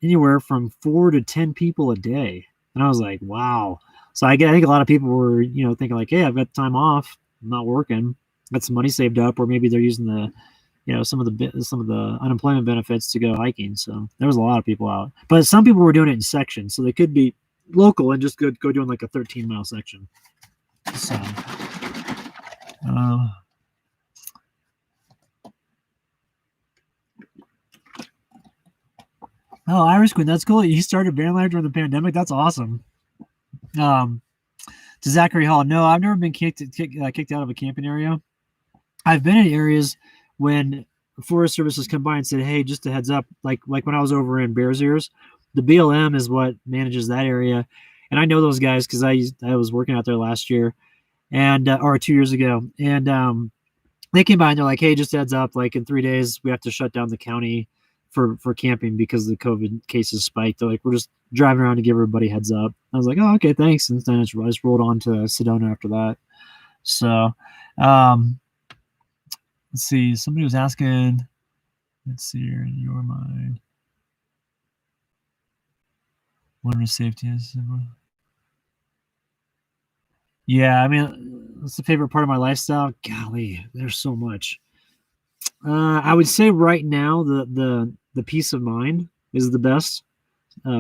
anywhere from 4 to 10 people a day. And I was like, wow. So I think a lot of people were, thinking like, hey, I've got time off. I'm not working. Got some money saved up, or maybe they're using the, some of the unemployment benefits to go hiking. So there was a lot of people out, but some people were doing it in sections. So they could be local and just go doing like a 13-mile section. So, oh, Irish Queen, that's cool. You started van life during the pandemic. That's awesome. To Zachary Hall, no, I've never been kicked out of a camping area. I've been in areas when Forest Service has come by and said, hey, just a heads up, like when I was over in Bears Ears, the BLM is what manages that area. And I know those guys because I was working out there last year and or 2 years ago. And they came by and they're like, hey, just a heads up, like in 3 days, we have to shut down the county for camping because the COVID cases spiked. They're like, we're just driving around to give everybody heads up. I was like, oh, okay, thanks. And then I just rolled on to Sedona after that. So, let's see. Somebody was asking, let's see here, in your mind. Wonder safety is. Yeah, I mean, what's the favorite part of my lifestyle? Golly, there's so much. I would say right now the peace of mind is the best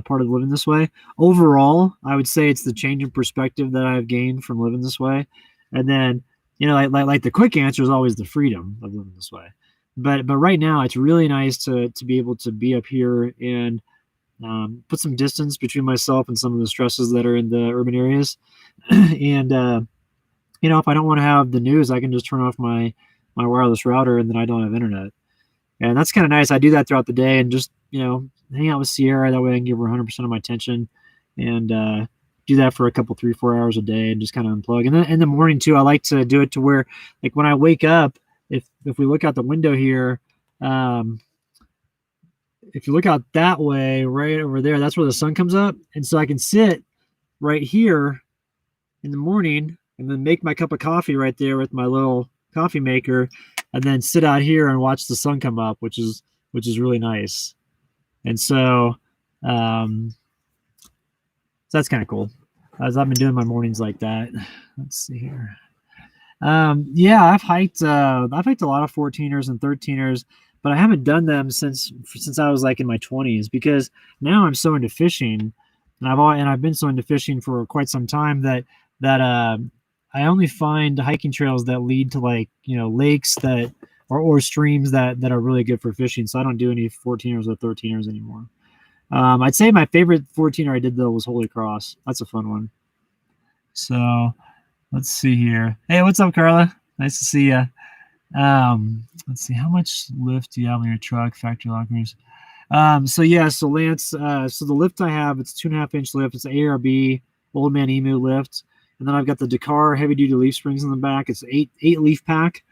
part of living this way. Overall, I would say it's the change in perspective that I've gained from living this way, and then like the quick answer is always the freedom of living this way. But right now, it's really nice to be able to be up here and put some distance between myself and some of the stresses that are in the urban areas. And if I don't want to have the news, I can just turn off my wireless router and then I don't have internet. And that's kind of nice. I do that throughout the day and just, hang out with Sierra. That way I can give her 100% of my attention and do that for a couple, 3-4 hours a day and just kind of unplug. And then in the morning too, I like to do it to where like when I wake up, if we look out the window here, if you look out that way, right over there, that's where the sun comes up. And so I can sit right here in the morning and then make my cup of coffee right there with my little coffee maker and then sit out here and watch the sun come up, which is really nice. And so, that's kind of cool. As I've been doing my mornings like that. Let's see here. Yeah, I've hiked a lot of 14ers and 13ers, but I haven't done them since I was like in my 20s because now I'm so into fishing, and I've been so into fishing for quite some time that I only find hiking trails that lead to like lakes that or streams that are really good for fishing. So I don't do any 14ers or 13ers anymore. I'd say my favorite 14er I did though was Holy Cross. That's a fun one. So let's see here. Hey, what's up, Carla? Nice to see you. Let's see, how much lift do you have on your truck? Factory lockers. So Lance, so the lift I have, it's 2.5-inch lift. It's an ARB Old Man Emu lift. And then I've got the Dakar heavy duty leaf springs in the back. It's 8 leaf pack.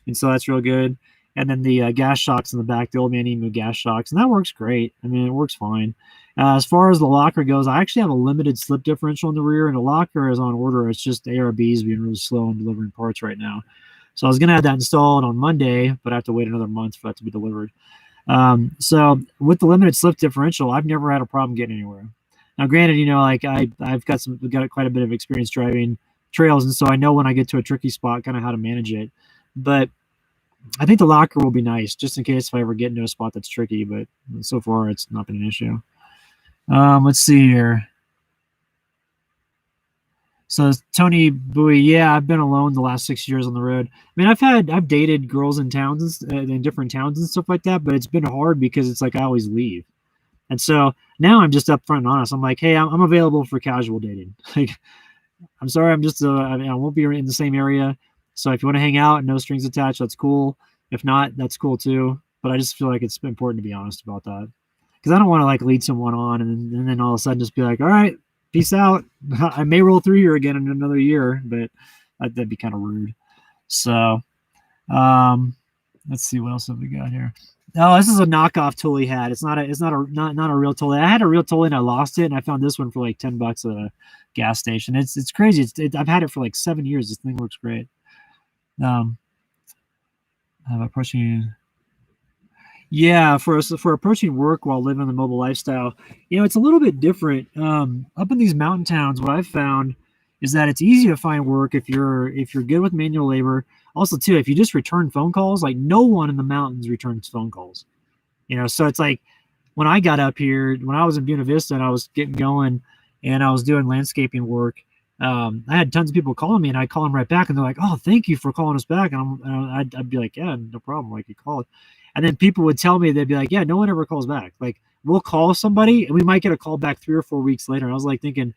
And so that's real good. And then the gas shocks in the back, the Old Man Emu gas shocks. And that works great. I mean, it works fine. As far as the locker goes, I actually have a limited slip differential in the rear, and the locker is on order. It's just ARB's being really slow in delivering parts right now. So I was going to have that installed on Monday, but I have to wait another month for that to be delivered. So with the limited slip differential, I've never had a problem getting anywhere. Now, granted, like I've got quite a bit of experience driving trails, and so I know when I get to a tricky spot, kind of how to manage it. But I think the locker will be nice, just in case if I ever get into a spot that's tricky. But so far, it's not been an issue. Let's see here. So Tony Bowie, yeah, I've been alone the last 6 years on the road. I mean, I've dated girls in towns in different towns and stuff like that, but it's been hard because it's like I always leave. And so now I'm just upfront and honest. I'm like, hey, I'm available for casual dating. Like, I'm sorry, I'm just I mean, I won't be in the same area. So if you want to hang out and no strings attached, that's cool. If not, that's cool too. But I just feel like it's important to be honest about that because I don't want to like lead someone on and then all of a sudden just be like, all right, peace out. I may roll through here again in another year, but that'd be kind of rude. So, let's see what else have we got here. Oh, this is a knockoff Tully hat. It's not a real Tully. I had a real Tully and I lost it, and I found this one for like $10 at a gas station. It's crazy. I've had it for like 7 years. This thing works great. I'm approaching. Yeah, for approaching work while living the mobile lifestyle, it's a little bit different. Up in these mountain towns, what I've found is that it's easy to find work if you're good with manual labor. Also, too, if you just return phone calls, like no one in the mountains returns phone calls. So it's like when I got up here, when I was in Buena Vista and I was getting going and I was doing landscaping work, I had tons of people calling me and I'd call them right back and they're like, oh, thank you for calling us back. And I'd be like, yeah, no problem. Like you called. And then people would tell me, they'd be like, yeah, no one ever calls back. Like we'll call somebody and we might get a call back 3 or 4 weeks later. And I was like thinking,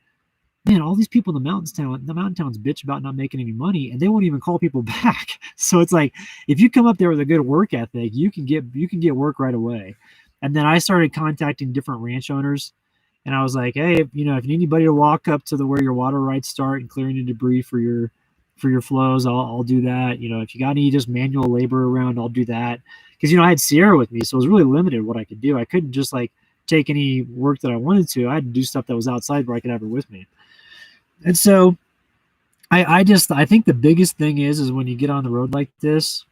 man, all these people in the mountain towns bitch about not making any money and they won't even call people back. So it's like, if you come up there with a good work ethic, you can get work right away. And then I started contacting different ranch owners and I was like, hey, if you need anybody to walk up to where your water rights start and clearing the debris for your flows, I'll do that. If you got any just manual labor around, I'll do that. Because, I had Sierra with me, so it was really limited what I could do. I couldn't just like take any work that I wanted to. I had to do stuff that was outside where I could have her with me. And so I think the biggest thing is when you get on the road like this,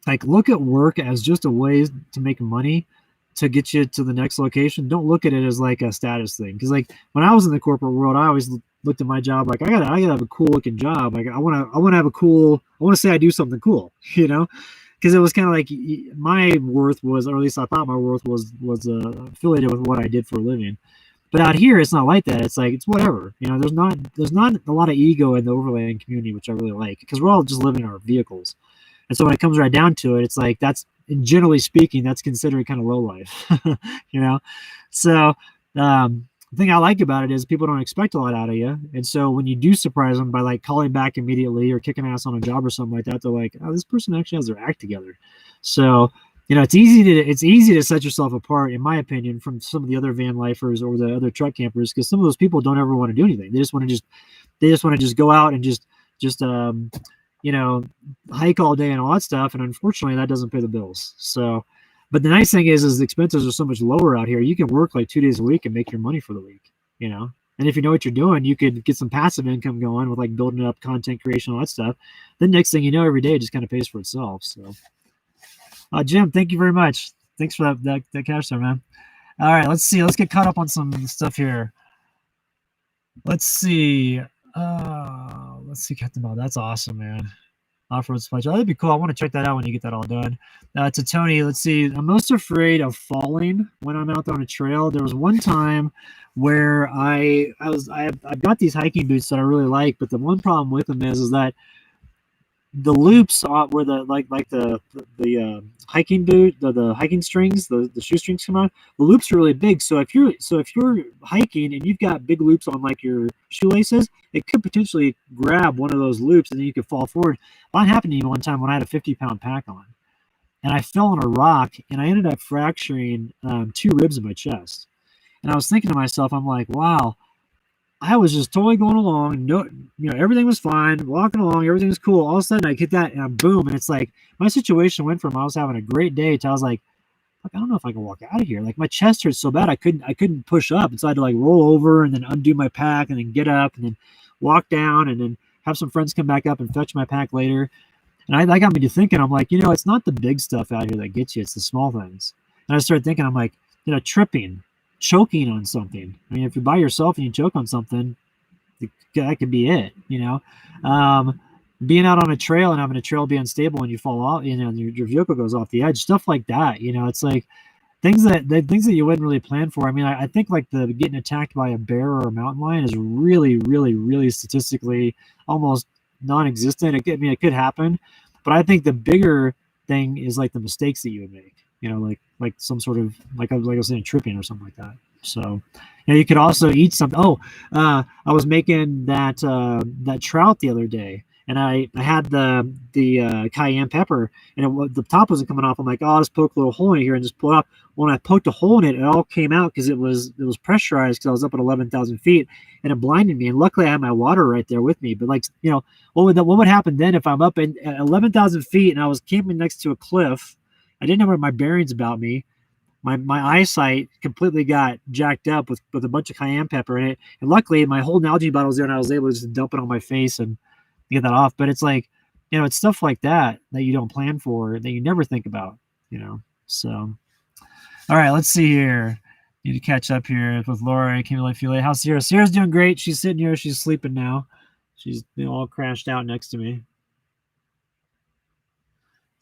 like look at work as just a way to make money to get you to the next location. Don't look at it as like a status thing. Because like when I was in the corporate world, I always looked at my job like I gotta have a cool looking job. Like I want to say I do something cool, because it was kind of like my worth was, or at least I thought my worth was affiliated with what I did for a living. But out here, it's not like that. It's like, it's whatever. There's not a lot of ego in the overland community, which I really like, because we're all just living in our vehicles. And so when it comes right down to it, it's like, that's, generally speaking, that's considered kind of low life, So the thing I like about it is people don't expect a lot out of you. And so when you do surprise them by like calling back immediately or kicking ass on a job or something like that, they're like, oh, this person actually has their act together. So it's easy to set yourself apart, in my opinion, from some of the other van lifers or the other truck campers, because some of those people don't ever want to do anything. They just want to just go out and just hike all day and all that stuff. And unfortunately, that doesn't pay the bills. So, but the nice thing is the expenses are so much lower out here. You can work like 2 days a week and make your money for the week. And if you know what you're doing, you could get some passive income going with like building up content creation, all that stuff. Then next thing you know, every day it just kind of pays for itself. So. Jim, thank you very much. Thanks for that cash there, man. All right, let's see. Let's get caught up on some stuff here. Let's see. Captain Ball. That's awesome, man. Off-road supply. That'd be cool. I want to check that out when you get that all done. To Tony, let's see. I'm most afraid of falling when I'm out there on a trail. There was one time where I've got these hiking boots that I really like, but the one problem with them is that the loops where the hiking boot, the hiking strings, the shoestrings come out. The loops are really big. So if you're hiking and you've got big loops on like your shoelaces, it could potentially grab one of those loops and then you could fall forward. That happened to me one time when I had a 50-pound pack on, and I fell on a rock and I ended up fracturing 2 ribs in my chest. And I was thinking to myself, I'm like, wow. I was just totally going along. No, everything was fine. Walking along, everything was cool. All of a sudden, I hit that, and boom! And it's like my situation went from I was having a great day to I was like, I don't know if I can walk out of here. Like my chest hurts so bad, I couldn't push up, and so I had to like roll over and then undo my pack and then get up and then walk down and then have some friends come back up and fetch my pack later. And that got me to thinking. I'm like, it's not the big stuff out here that gets you; it's the small things. And I started thinking, I'm like, tripping, choking on something. I mean, if you're by yourself and you choke on something, that could be it, being out on a trail and having a trail be unstable and you fall off, your vehicle goes off the edge, stuff like that. It's like, things that you wouldn't really plan for. I mean, I think like the getting attacked by a bear or a mountain lion is really, really, really statistically almost non-existent. I mean, it could happen, but I think the bigger thing is like the mistakes that you would make. Like some sort of like I was saying, tripping or something like that. So, you could also eat something. Oh, I was making that trout the other day, and I had the cayenne pepper, and the top wasn't coming off. I'm like, oh, I'll just poke a little hole in here and just pull it up. When I poked a hole in it, it all came out because it was pressurized because I was up at 11,000 feet, and it blinded me. And luckily, I had my water right there with me. But like, what would happen then if I'm up at 11,000 feet and I was camping next to a cliff? I didn't have my bearings about me. My eyesight completely got jacked up with a bunch of cayenne pepper in it. And luckily, my whole Nalgene bottle was there, and I was able to just dump it on my face and get that off. But it's like, it's stuff like that you don't plan for, that you never think about, So, all right, let's see here. Need to catch up here with Laura. I can't feel late. How's Sierra? Sierra's doing great. She's sitting here. She's sleeping now. She's all crashed out next to me.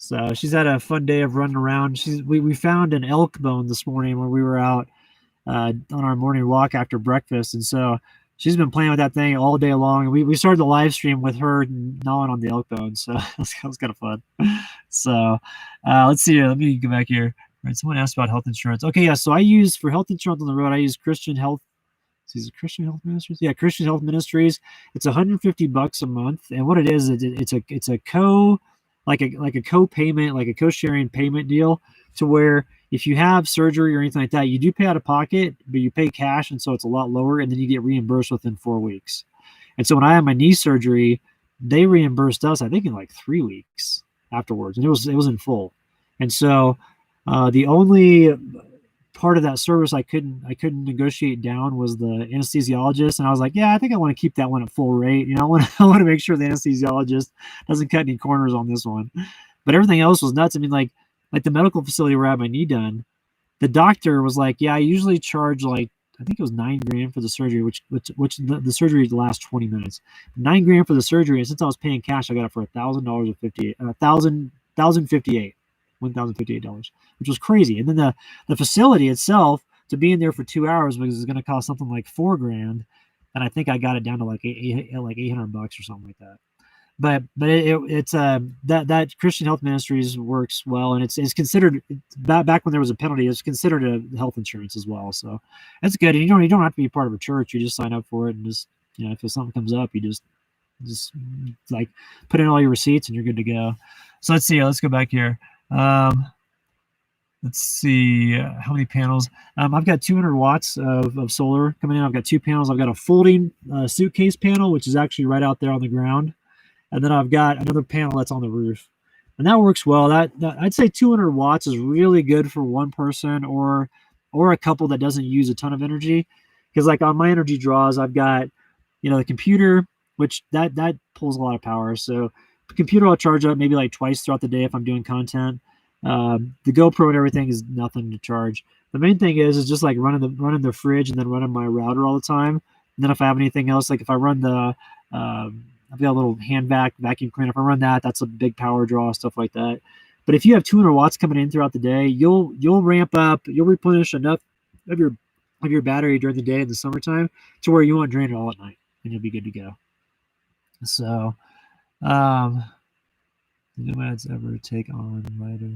So she's had a fun day of running around. We found an elk bone this morning when we were out on our morning walk after breakfast, and so she's been playing with that thing all day long. And we started the live stream with her gnawing on the elk bone, so that was kind of fun. So let's see here. Let me go back here. All right, someone asked about health insurance. Okay, yeah. So I use for health insurance on the road. I use Christian Health. Is it Christian Health Ministries? Yeah, Christian Health Ministries. It's $150 a month, and what it is, it's a like a co-payment, like a co-sharing payment deal, to where if you have surgery or anything like that, you do pay out of pocket, but you pay cash, and so it's a lot lower, and then you get reimbursed within 4 weeks. And so when I had my knee surgery, they reimbursed us, I think, in like 3 weeks afterwards, and it was in full. And so the only part of that service I couldn't negotiate down was the anesthesiologist, and I was like, yeah, I think I want to keep that one at full rate. I want to make sure the anesthesiologist doesn't cut any corners on this one. But everything else was nuts. I mean, like the medical facility where I had my knee done, the doctor was like, yeah, I usually charge like, I think it was $9,000 for the surgery, which the surgery lasts 20 minutes. $9,000 for the surgery, and since I was paying cash, I got it for $1,058, which was crazy. And then the facility itself, to be in there for 2 hours, was going to cost something like $4,000, and I think I got it down to like $800 or something like that. But it's that Christian Health Ministries works well, and it's considered, back when there was a penalty, it's considered a health insurance as well. So that's good. And you don't have to be part of a church. You just sign up for it, and just if something comes up, you just like put in all your receipts and you're good to go. So let's see. Let's go back here. Let's see how many panels. I've got 200 watts of solar coming in. I've got 2 panels. I've got a folding suitcase panel, which is actually right out there on the ground. And then I've got another panel that's on the roof. And that works well. That I'd say 200 watts is really good for one person or a couple that doesn't use a ton of energy. Because like on my energy draws, I've got, the computer, which that pulls a lot of power. So the computer I'll charge up maybe like twice throughout the day if I'm doing content. The GoPro and everything is nothing to charge. The main thing is just like running the fridge and then running my router all the time. And then if I have anything else, like if I run I've got a little hand vacuum cleaner. If I run that, that's a big power draw, stuff like that. But if you have 200 watts coming in throughout the day, you'll ramp up, you'll replenish enough of your battery during the day in the summertime to where you won't drain it all at night, and you'll be good to go. So, nomads ever take on lighter?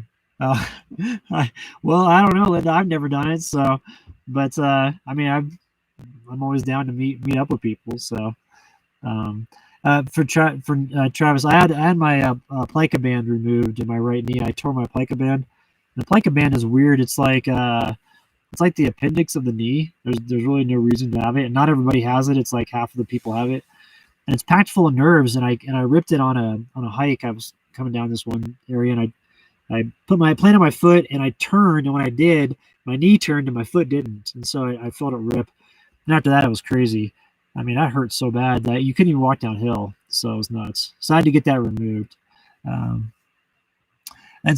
Well, I don't know, Linda. I've never done it, so, but I mean, I'm always down to meet up with people. So, for Travis, I had my plica band removed in my right knee. I tore my plica band. The plica band is weird. It's like the appendix of the knee. There's really no reason to have it, and not everybody has it. It's like half of the people have it, and it's packed full of nerves. And I ripped it on a hike. I was coming down this one area, and I planted my foot, and I turned, and when I did, my knee turned and my foot didn't, and so I felt it rip. And after that, it was crazy. I mean, that hurt so bad that you couldn't even walk downhill. So it was nuts. So I had to get that removed. And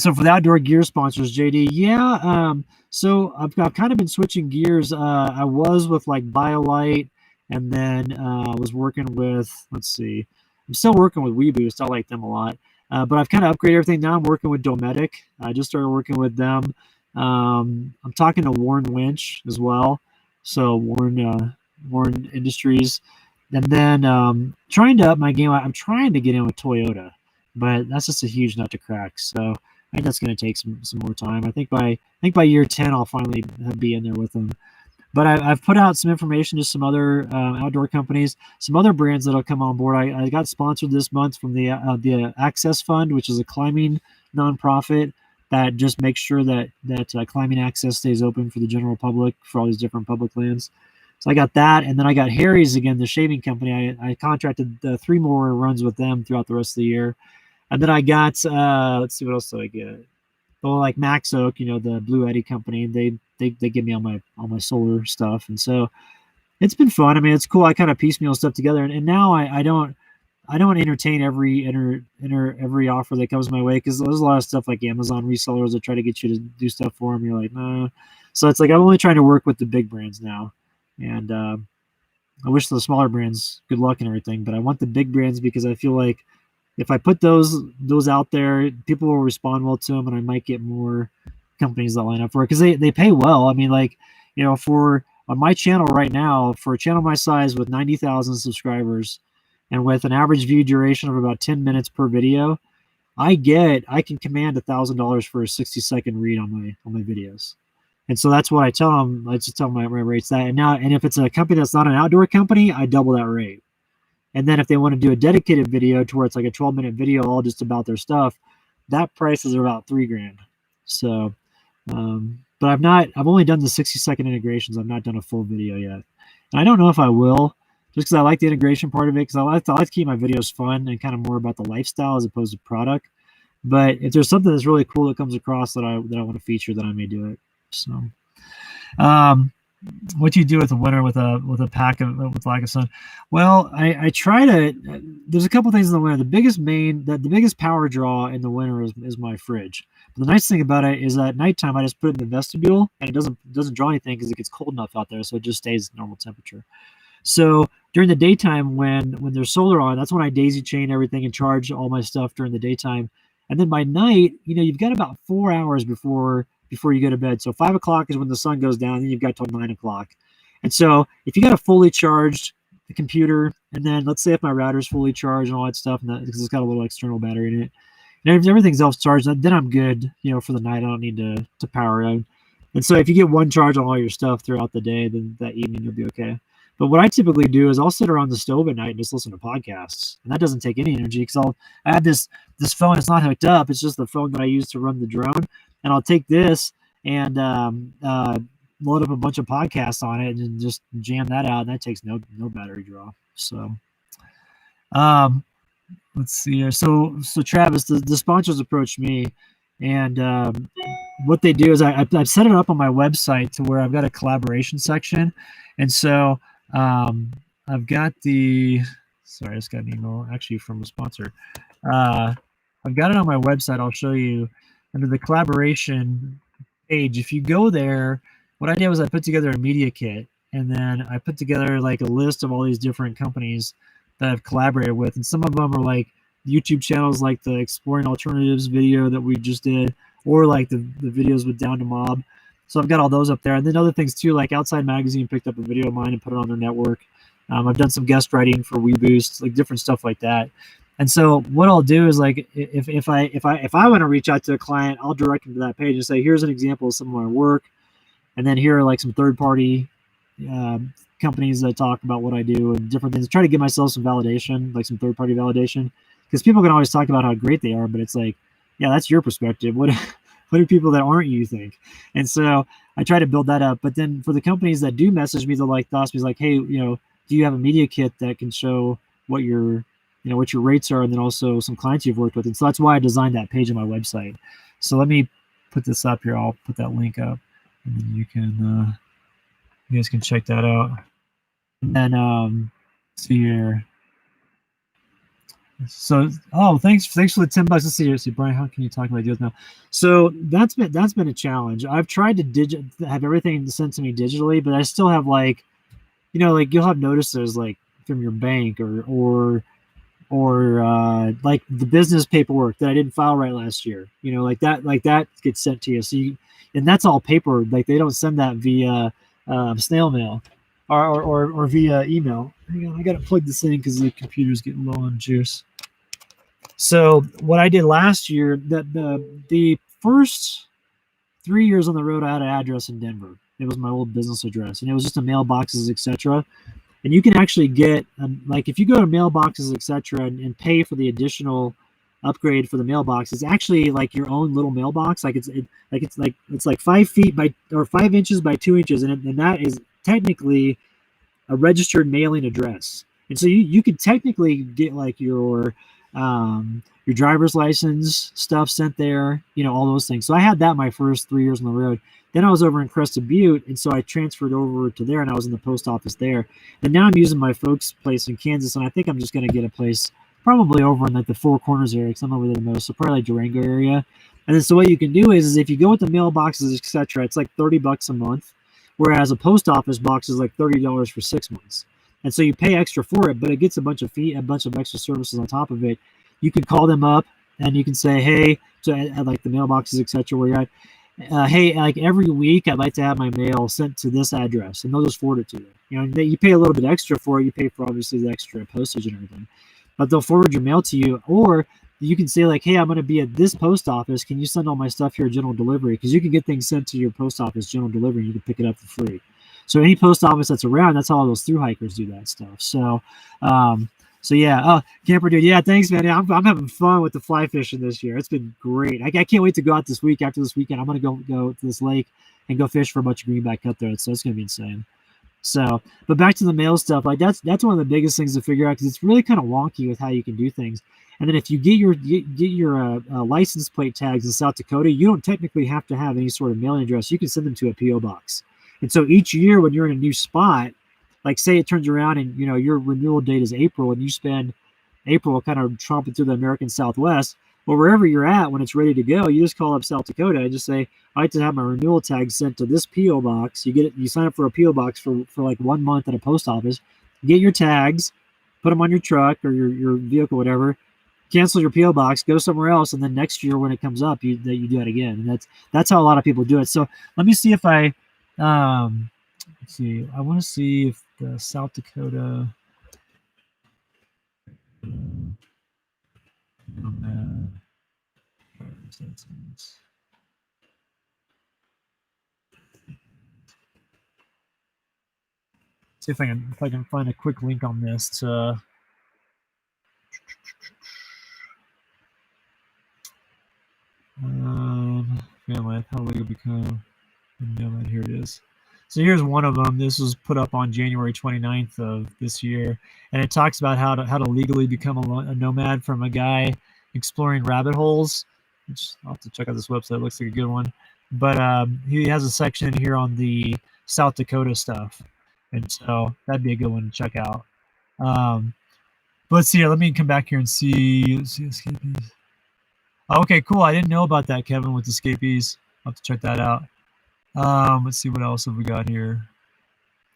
so for the outdoor gear sponsors, JD, yeah. So I've kind of been switching gears. I was with like BioLite, and then I was working with, let's see, I'm still working with WeBoost. I like them a lot. But I've kind of upgraded everything. Now I'm working with Dometic. I just started working with them. I'm talking to Warren Winch as well. So Warren Industries. And then trying to up my game. I'm trying to get in with Toyota, but that's just a huge nut to crack. So I think that's going to take some more time. I think by year 10, I'll finally be in there with them. But I've put out some information to some other outdoor companies, some other brands that'll come on board. I got sponsored this month from the Access Fund, which is a climbing nonprofit that just makes sure that climbing access stays open for the general public for all these different public lands. So I got that, and then I got Harry's again, the shaving company. I contracted 3 more runs with them throughout the rest of the year, and then I got let's see, what else did I get? Well, like Max Oak, the Blue Eddy company, they give me all my solar stuff, and so it's been fun. I mean, it's cool. I kind of piecemeal stuff together, and now I don't entertain every offer that comes my way, because there's a lot of stuff like Amazon resellers that try to get you to do stuff for them. You're like, nah. So it's like I'm only trying to work with the big brands now, and I wish the smaller brands good luck and everything, but I want the big brands because I feel like if I put those out there, people will respond well to them, and I might get more companies that line up for it because they pay well. I mean, like, for on my channel right now, for a channel my size with 90,000 subscribers and with an average view duration of about 10 minutes per video, I can command $1,000 for a 60-second read on my videos. And so that's what I tell them. I just tell them my rates that. And if it's a company that's not an outdoor company, I double that rate. And then if they want to do a dedicated video to where it's like a 12-minute video all just about their stuff, that price is about $3,000. So, but I've only done the 60-second integrations. I've not done a full video yet. And I don't know if I will, just because I like the integration part of it, because I like to keep my videos fun and kind of more about the lifestyle as opposed to product. But if there's something that's really cool that comes across that I want to feature, then I may do it. So, what do you do with the winter with a pack with lack of sun? Well, I try to. There's a couple things in the winter. The biggest power draw in the winter is my fridge. But the nice thing about it is that at nighttime I just put it in the vestibule, and it doesn't draw anything because it gets cold enough out there, so it just stays normal temperature. So during the daytime, when there's solar on, that's when I daisy chain everything and charge all my stuff during the daytime. And then by night, you've got about 4 hours before you go to bed. So 5 o'clock is when the sun goes down, and then you've got till 9 o'clock. And so if you got a fully charged the computer, and then let's say if my router's fully charged and all that stuff, and because it's got a little external battery in it, and if everything's else charged, then I'm good, for the night. I don't need to power out. And so if you get one charge on all your stuff throughout the day, then that evening you'll be okay. But what I typically do is I'll sit around the stove at night and just listen to podcasts, and that doesn't take any energy because I have this phone. It's not hooked up. It's just the phone that I use to run the drone, and I'll take this and load up a bunch of podcasts on it and just jam that out. And that takes no battery draw. So, let's see here. So Travis, the sponsors approached me, and what they do is I've set it up on my website to where I've got a collaboration section, and so I've got sorry, I just got an email actually from a sponsor. I've got it on my website. I'll show you under the collaboration page. If you go there, what I did was I put together a media kit, and then I put together like a list of all these different companies that I've collaborated with, and some of them are like YouTube channels, like the Exploring Alternatives video that we just did, or like the videos with Down to Mob. So I've got all those up there, and then other things too, like Outside Magazine picked up a video of mine and put it on their network. I've done some guest writing for WeBoost, like different stuff like that. And so what I'll do is, like, if I want to reach out to a client, I'll direct them to that page and say, here's an example of some of my work, and then here are like some third-party companies that talk about what I do and different things. Try to give myself some validation, like some third-party validation, because people can always talk about how great they are, but it's like, yeah, that's your perspective. What do people that aren't you think? And so I try to build that up. But then for the companies that do message me, they'll like ask me like, hey, do you have a media kit that can show what your rates are, and then also some clients you've worked with? And so that's why I designed that page on my website. So let me put this up here. I'll put that link up, and then you guys can check that out. And then see here. So, thanks for the $10. Let's see, Brian, how can you talk about deals now? So that's been a challenge. I've tried to have everything sent to me digitally, but I still have like you'll have notices like from your bank or like the business paperwork that I didn't file right last year. Like that gets sent to you. So and that's all paper. Like they don't send that via snail mail or via email. Hang on, I gotta plug this in because the computer's getting low on juice. So what I did last year, the first 3 years on the road, I had an address in Denver. It was my old business address, and it was just a mailboxes, etc. And you can actually get like if you go to mailboxes, etc., and pay for the additional upgrade for the mailbox, it's actually like your own little mailbox. Like it's like 5 feet by or 5 inches by 2 inches, and that is technically a registered mailing address. And so you could technically get like your driver's license stuff sent there, all those things. So I had that my first 3 years on the road. Then I was over in Crested Butte, and so I transferred over to there, and I was in the post office there. And now I'm using my folks' place in Kansas, and I think I'm just going to get a place probably over in like the Four Corners area, because I'm over there the most, so probably like Durango area. And then so what you can do is if you go with the mailboxes, etc., it's like $30 a month, whereas a post office box is like $30 for 6 months. And so you pay extra for it, but it gets a bunch of extra services on top of it. You can call them up, and you can say, hey, at like the mailboxes, etc., where you're at, hey, like every week I'd like to have my mail sent to this address, and they'll just forward it to you. You pay a little bit extra for it. You pay for obviously the extra postage and everything, but they'll forward your mail to you. Or you can say like, hey, I'm going to be at this post office. Can you send all my stuff here general delivery? Because you can get things sent to your post office general delivery, and you can pick it up for free. So any post office that's around, that's how all those through hikers do that stuff. So yeah, camper dude, yeah, thanks, man. I'm having fun with the fly fishing this year. It's been great. I can't wait to go out this week. After this weekend, I'm gonna go to this lake and go fish for a bunch of greenback cutthroats. So it's gonna be insane. So, but back to the mail stuff, like that's one of the biggest things to figure out, because it's really kind of wonky with how you can do things. And then if you get your license plate tags in South Dakota, you don't technically have to have any sort of mailing address. You can send them to a PO box. And so each year when you're in a new spot, like say it turns around and your renewal date is April, and you spend April kind of tromping through the American Southwest, well, wherever you're at when it's ready to go, you just call up South Dakota and just say, I like to have my renewal tag sent to this PO box. You sign up for a PO box for like 1 month at a post office, get your tags, put them on your truck or your vehicle, whatever, cancel your PO box, go somewhere else, and then next year when it comes up, you do it again. And that's how a lot of people do it. So let me see if I let's see. I want to see if the South Dakota. See if I can find a quick link on this to. Family, how legal become nomad. Here it is. So here's one of them. This was put up on January 29th of this year, and it talks about how to legally become a nomad from a guy exploring rabbit holes. Which I'll have to check out this website. It looks like a good one. But he has a section here on the South Dakota stuff, and so that'd be a good one to check out. But let's see here. Let me come back here and see. Let's see escapees. Oh, okay, cool. I didn't know about that, Kevin, with escapees. I'll have to check that out. Let's see what else have we got here.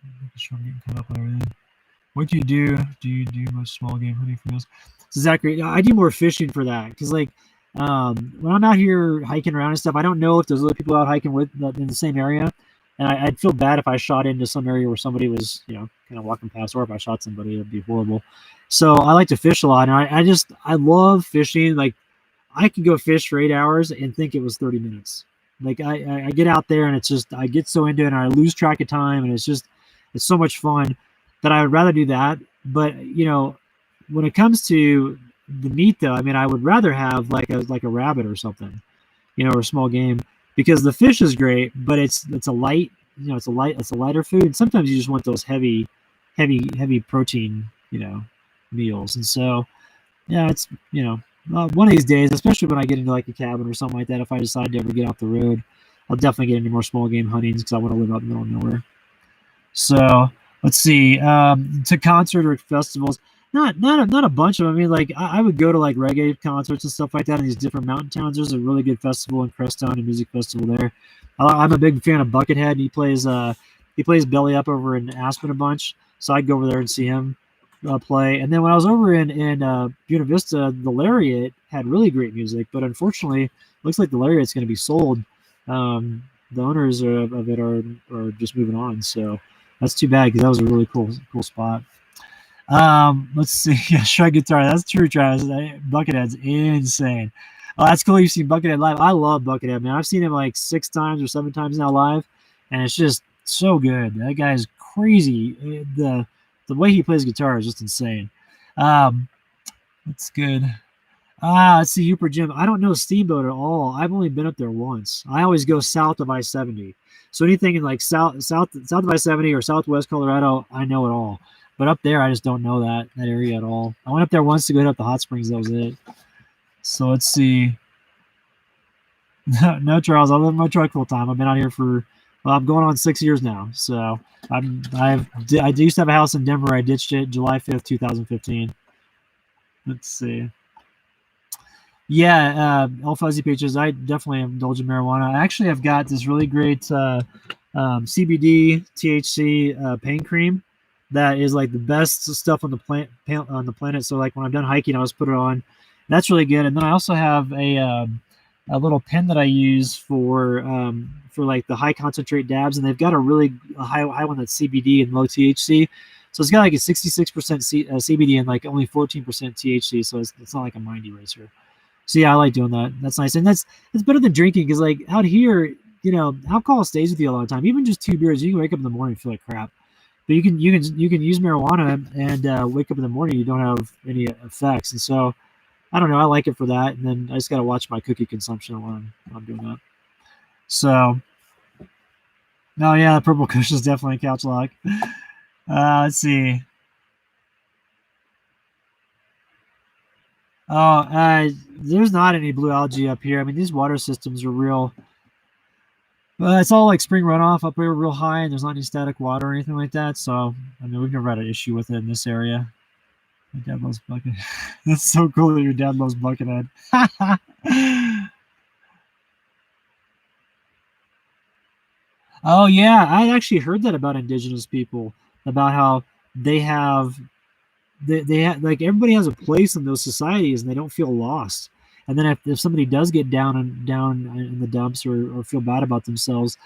Making sure I'm getting caught up on everything. What do you do? Do you do much small game hunting for meals? So Zachary, I do more fishing for that, because like when I'm out here hiking around and stuff, I don't know if there's other people out hiking with in the same area, and I'd feel bad if I shot into some area where somebody was kind of walking past, or if I shot somebody, it'd be horrible. So I like to fish a lot, and I love fishing. Like I could go fish for 8 hours and think it was 30 minutes. Like I get out there and it's just, I get so into it and I lose track of time, and it's so much fun that I would rather do that. But when it comes to the meat though, I mean, I would rather have like a rabbit or something, or a small game, because the fish is great, but it's a light, it's a lighter food. And sometimes you just want those heavy protein, meals. And so, yeah, it's, one of these days, especially when I get into like a cabin or something like that, if I decide to ever get off the road, I'll definitely get into more small game huntings, because I want to live out in the middle of nowhere. So let's see, to concert or festivals, not a bunch of them. I mean, like I would go to like reggae concerts and stuff like that in these different mountain towns. There's a really good festival in Crestone, a music festival there. I'm a big fan of Buckethead. He plays Belly Up over in Aspen a bunch, so I'd go over there and see him play. And then when I was over in Buena Vista, the Lariat had really great music, but unfortunately, looks like the Lariat's going to be sold the owners of it are just moving on. So that's too bad because that was a really cool spot. Let's see. Yeah, Shred Guitar. That's true, Travis. Buckethead's insane. Oh, that's cool. You've seen Buckethead live. I love Buckethead, man. I've seen him like 6 times or 7 times now live, and it's just so good. That guy's crazy. The way he plays guitar is just insane. That's good. Let's see, Upper Jim. I don't know Steamboat at all. I've only been up there once. I always go south of I-70. So anything in like south of I-70 or southwest Colorado, I know it all. But up there, I just don't know that area at all. I went up there once to go hit up the hot springs. That was it. So let's see. No, Charles. I live in my truck full time. I've been out here for, well, I'm going on 6 years now. So I used to have a house in Denver. I ditched it July 5th, 2015. Let's see. Yeah, all fuzzy peaches. I definitely indulge in marijuana. I actually have got this really great CBD THC pain cream that is like the best stuff on the planet. So like when I'm done hiking, I always put it on. That's really good. And then I also have a little pen that I use for like the high concentrate dabs, and they've got a really high one that's CBD and low THC. So it's got like a 66% CBD and like only 14% THC. So it's not like a mind eraser. So yeah, I like doing that. That's nice, and it's better than drinking because like out here, you know, alcohol stays with you a lot of time. Even just 2 beers, you can wake up in the morning and feel like crap. But you can use marijuana and wake up in the morning, you don't have any effects. And so I don't know, I like it for that. And then I just got to watch my cookie consumption when I'm doing that. So, oh yeah, the purple cushion is definitely a couch lock. Let's see. Oh, there's not any blue algae up here. I mean, these water systems are real. It's all like spring runoff up here, real high, and there's not any static water or anything like that. So, I mean, we've never had an issue with it in this area. My dad loves Buckethead. That's so cool that your dad loves Buckethead. Oh yeah, I actually heard that about indigenous people, about how they have like everybody has a place in those societies and they don't feel lost. And then if somebody does get down in the dumps or feel bad about themselves,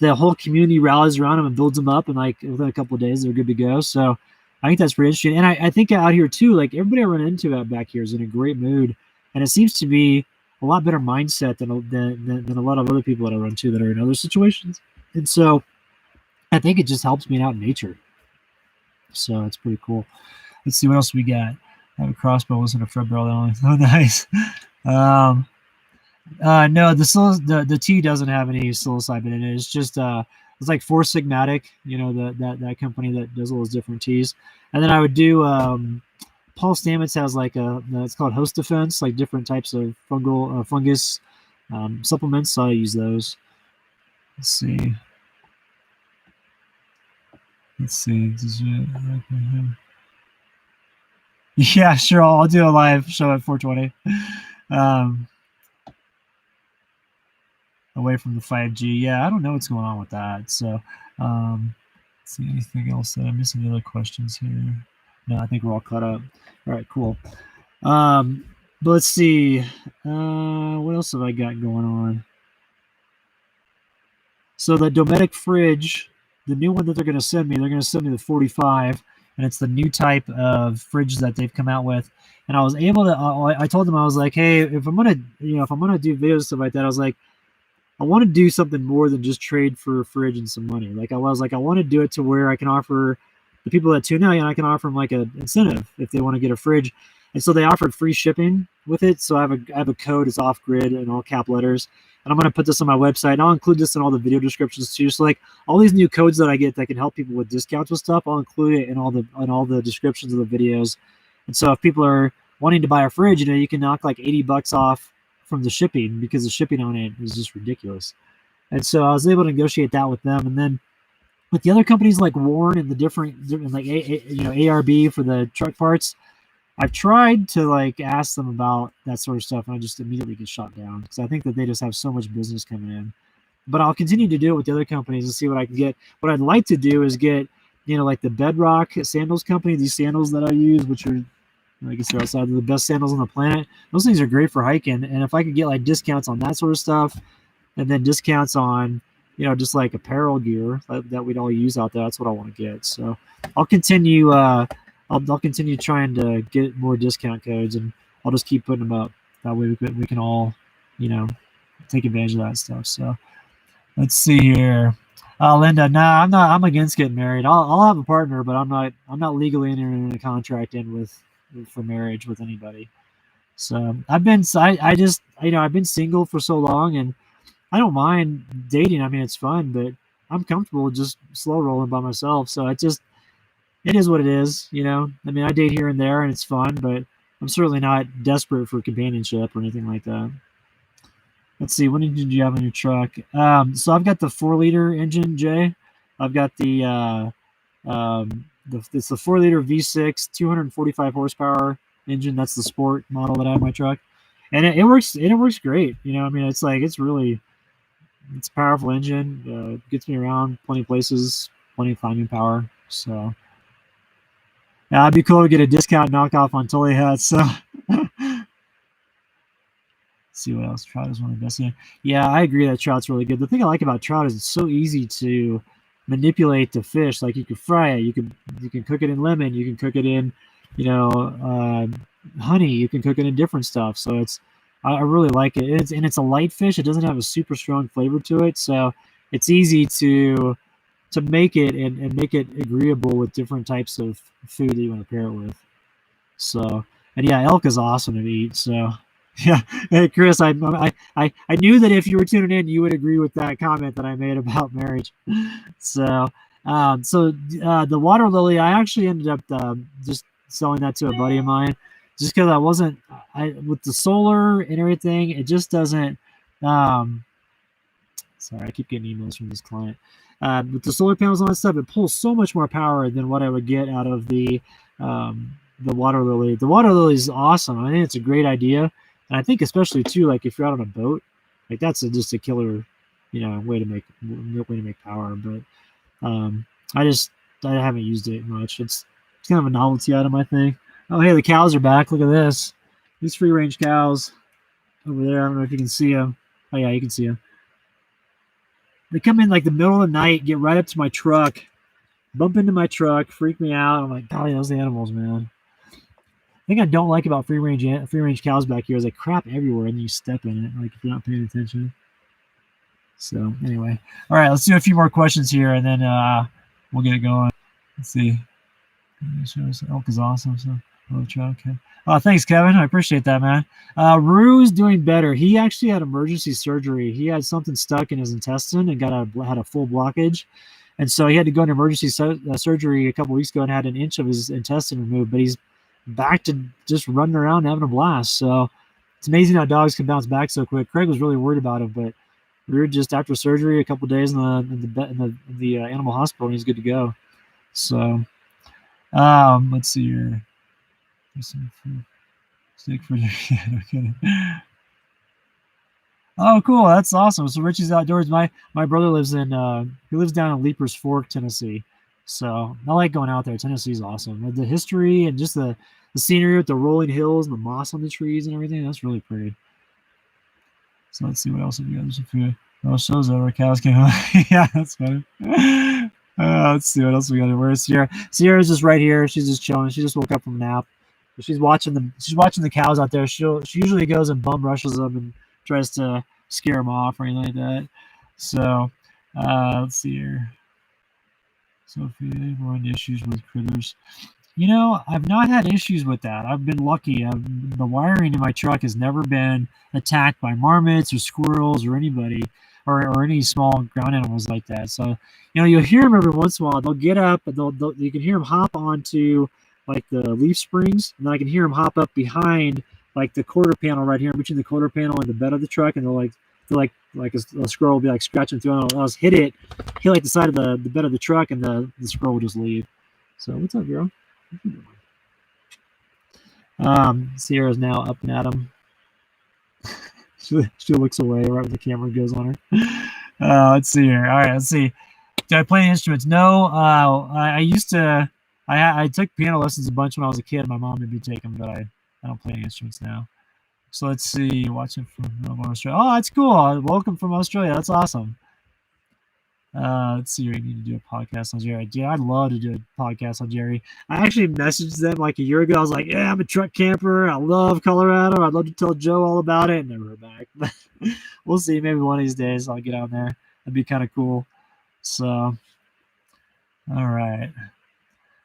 the whole community rallies around them and builds them up, and like within a couple of days they're good to go. So I think that's pretty interesting. And I think out here too, like everybody I run into out back here is in a great mood, and it seems to be a lot better mindset than a lot of other people that I run to that are in other situations. And so I think it just helps me out in nature. So it's pretty cool. Let's see what else we got. I have a crossbow, wasn't a Fred barrel only. Oh, nice. No, the tea doesn't have any psilocybin in it. It's just it's like Four Sigmatic, you know, that company that does all those different teas. And then I would do Paul Stamets has like it's called Host Defense, like different types of fungus supplements. So I use those. Let's see. Yeah, sure. I'll do a live show at 420. Away from the 5G. Yeah, I don't know what's going on with that. So, let's see anything else that I'm missing. Any other questions here? No, I think we're all caught up. All right, cool. But let's see. What else have I got going on? So the Dometic Fridge, the new one that they're going to send me the 45, and it's the new type of fridge that they've come out with. And I was able to, I told them, I was like, hey, if I'm gonna do videos and stuff like that, I was like, I want to do something more than just trade for a fridge and some money. Like I want to do it to where I can offer the people that tune in, I can offer them like an incentive if they want to get a fridge. And so they offered free shipping with it. So I have a code. It's off grid in all cap letters. And I'm going to put this on my website. And I'll include this in all the video descriptions too. So like all these new codes that I get that can help people with discounts with stuff, I'll include it in all the descriptions of the videos. And so if people are wanting to buy a fridge, you know, you can knock like $80 off from the shipping because the shipping on it is just ridiculous. And so I was able to negotiate that with them. And then with the other companies like Warren and the different like ARB for the truck parts, I've tried to like ask them about that sort of stuff, and I just immediately get shot down because I think that they just have so much business coming in. But I'll continue to do it with the other companies and see what I can get. What I'd like to do is get, like the Bedrock sandals company, these sandals that I use, which are, I guess they're outside of the best sandals on the planet. Those things are great for hiking. And if I could get like discounts on that sort of stuff, and then discounts on just like apparel gear that we'd all use out there. That's what I want to get. So I'll continue. I'll continue trying to get more discount codes, and I'll just keep putting them up. That way we can all, take advantage of that stuff. So let's see here. Linda, nah, I'm against getting married. I'll have a partner, but I'm not legally entering a contract for marriage with anybody. So I've been single for so long, and I don't mind dating. I mean, it's fun, but I'm comfortable just slow rolling by myself. So it is what it is. I mean, I date here and there, and it's fun, but I'm certainly not desperate for companionship or anything like that. Let's see. What engine do you have on your truck? So I've got the 4-liter engine, Jay. I've got it's the 4-liter V6, 245 horsepower engine. That's the sport model that I have in my truck, and it works. And it works great. I mean, it's a powerful engine. Gets me around plenty of places, plenty of climbing power. So yeah, it'd be cool to get a discount knockoff on Tully hats. So. See what else. Trout is one of the best. Yeah, I agree that trout's really good. The thing I like about trout is it's so easy to manipulate the fish. Like you can fry it, you can cook it in lemon, you can cook it in, honey. You can cook it in different stuff. So I really like it. It's a light fish. It doesn't have a super strong flavor to it, so it's easy to make it and make it agreeable with different types of food that you want to pair it with. So, and yeah, elk is awesome to eat. So. Yeah, hey Chris, I knew that if you were tuning in, you would agree with that comment that I made about marriage. So the water lily, I actually ended up just selling that to a buddy of mine, just because with the solar and everything, it just doesn't. Sorry, I keep getting emails from this client. With the solar panels and all that stuff, it pulls so much more power than what I would get out of the water lily. The water lily is awesome. I think it's a great idea. And I think especially too, like if you're out on a boat, like that's just a killer, way to make power. But I haven't used it much. It's kind of a novelty item, I think. Oh, hey, the cows are back. Look at this. These free range cows over there. I don't know if you can see them. Oh yeah, you can see them. They come in like the middle of the night, get right up to my truck, bump into my truck, freak me out. I'm like, golly, those animals, man. The thing I don't like about free range cows back here is they crap everywhere and then you step in it, like if you're not paying attention. So anyway, all right, let's do a few more questions here and then we'll get it going. Let's see. Elk is awesome. So okay. Oh, thanks, Kevin. I appreciate that, man. Rue's doing better. He actually had emergency surgery. He had something stuck in his intestine and had a full blockage. And so he had to go into emergency surgery a couple weeks ago and had an inch of his intestine removed, but he's back to just running around and having a blast. So it's amazing how dogs can bounce back so quick. Craig was really worried about him, but we were just after surgery a couple of days in the animal hospital, and he's good to go. So let's see here. Oh, cool. That's awesome. So Richie's outdoors. My brother lives down in Leapers Fork, Tennessee. So I like going out there. Tennessee's awesome. The history and just the scenery with the rolling hills and the moss on the trees and everything. That's really pretty. So let's see what else we got. There's a few. Oh, show's over. Cows came home. Yeah, that's funny. Let's see what else we got. Where's Sierra? Sierra's just right here. She's just chilling. She just woke up from a nap. She's watching the cows out there. She usually goes and bum rushes them and tries to scare them off or anything like that. So let's see here. So if you have any issues with critters, I've not had issues with that. I've been lucky. The wiring in my truck has never been attacked by marmots or squirrels or anybody or any small ground animals like that. So, you'll hear them every once in a while. They'll get up and you can hear them hop onto like the leaf springs, and then I can hear them hop up behind like the quarter panel right here, between the quarter panel and the bed of the truck, and they're like a squirrel will be like scratching through, and I'll just hit like the side of the bed of the truck, and the squirrel will just leave. So what's up, girl? Sierra's now up and at him. she looks away right when the camera goes on her. Let's see here. All right, let's see. Do I play instruments? No. I used to. I took piano lessons a bunch when I was a kid. My mom made me take them, but I don't play any instruments now. So let's see. Watching from Melbourne, Australia. Oh, that's cool. Welcome from Australia. That's awesome. Let's see. We need to do a podcast on Jerry. Yeah, I'd love to do a podcast on Jerry. I actually messaged them like a year ago. I was like, yeah, I'm a truck camper. I love Colorado. I'd love to tell Joe all about it. And never heard back. But we'll see. Maybe one of these days I'll get out there. That'd be kind of cool. So, all right.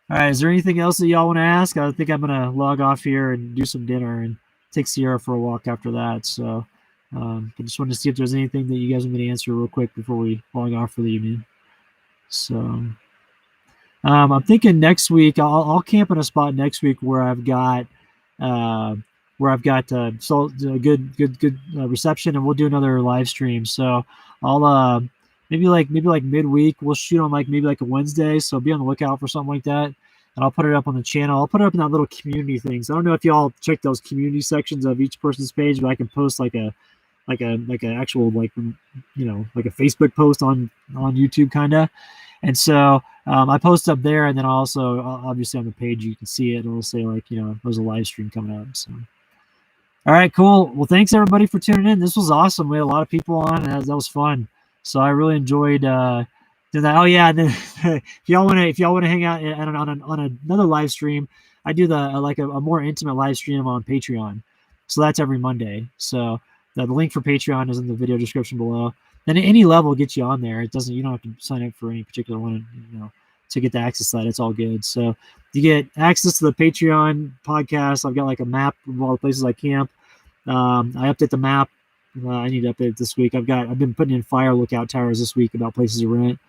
All right. Is there anything else that y'all want to ask? I think I'm going to log off here and do some dinner and take Sierra for a walk after that. So, I just wanted to see if there's anything that you guys want me to answer real quick before we log off for the evening. So, I'm thinking next week I'll camp in a spot next week where I've got good reception, and we'll do another live stream. So I'll maybe like midweek we'll shoot on maybe like a Wednesday. So be on the lookout for something like that. And I'll put it up on the channel. I'll put it up in that little community thing. So I don't know if y'all check those community sections of each person's page, but I can post like an actual like a Facebook post on YouTube kind of. And so I post up there, and then also obviously on the page you can see it. It'll say there's a live stream coming up. So all right, cool. Well, thanks everybody for tuning in. This was awesome. We had a lot of people on, and that was fun. So I really enjoyed doing that. Oh yeah, and then if y'all want to hang out on another live stream, I do a more intimate live stream on Patreon. So that's every Monday. So the link for Patreon is in the video description below. Then any level gets you on there. You don't have to sign up for any particular one, to get the access to that. It's all good. So you get access to the Patreon podcast. I've got like a map of all the places I camp. I update the map. I need to update it this week. I've been putting in fire lookout towers this week about places to rent.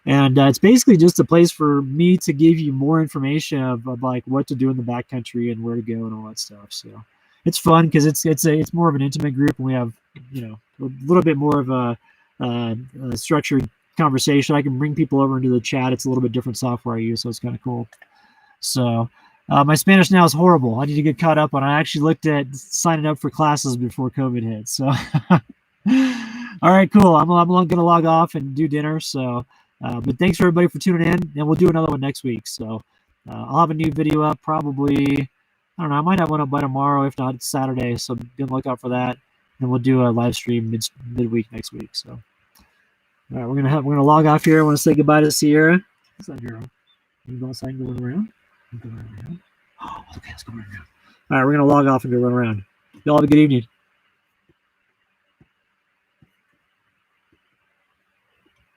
And it's basically just a place for me to give you more information of like what to do in the backcountry and where to go and all that stuff. So it's fun because it's more of an intimate group, and we have a little bit more of a structured conversation. I can bring people over into the chat. It's a little bit different software I use, so it's kind of cool. So my Spanish now is horrible. I need to get caught up on. I actually looked at signing up for classes before COVID hit. So all right, cool. I'm gonna log off and do dinner. So but thanks for everybody for tuning in, and we'll do another one next week. So I'll have a new video up probably. I don't know. I might have one up by tomorrow. If not, it's Saturday. So be on the lookout for that. And we'll do a live stream midweek next week. So, all right, we're gonna log off here. I want to say goodbye to Sierra. What's that, girl? You go outside and go run around. Oh, okay, let's go run around. All right, we're gonna log off and go run around. Y'all have a good evening.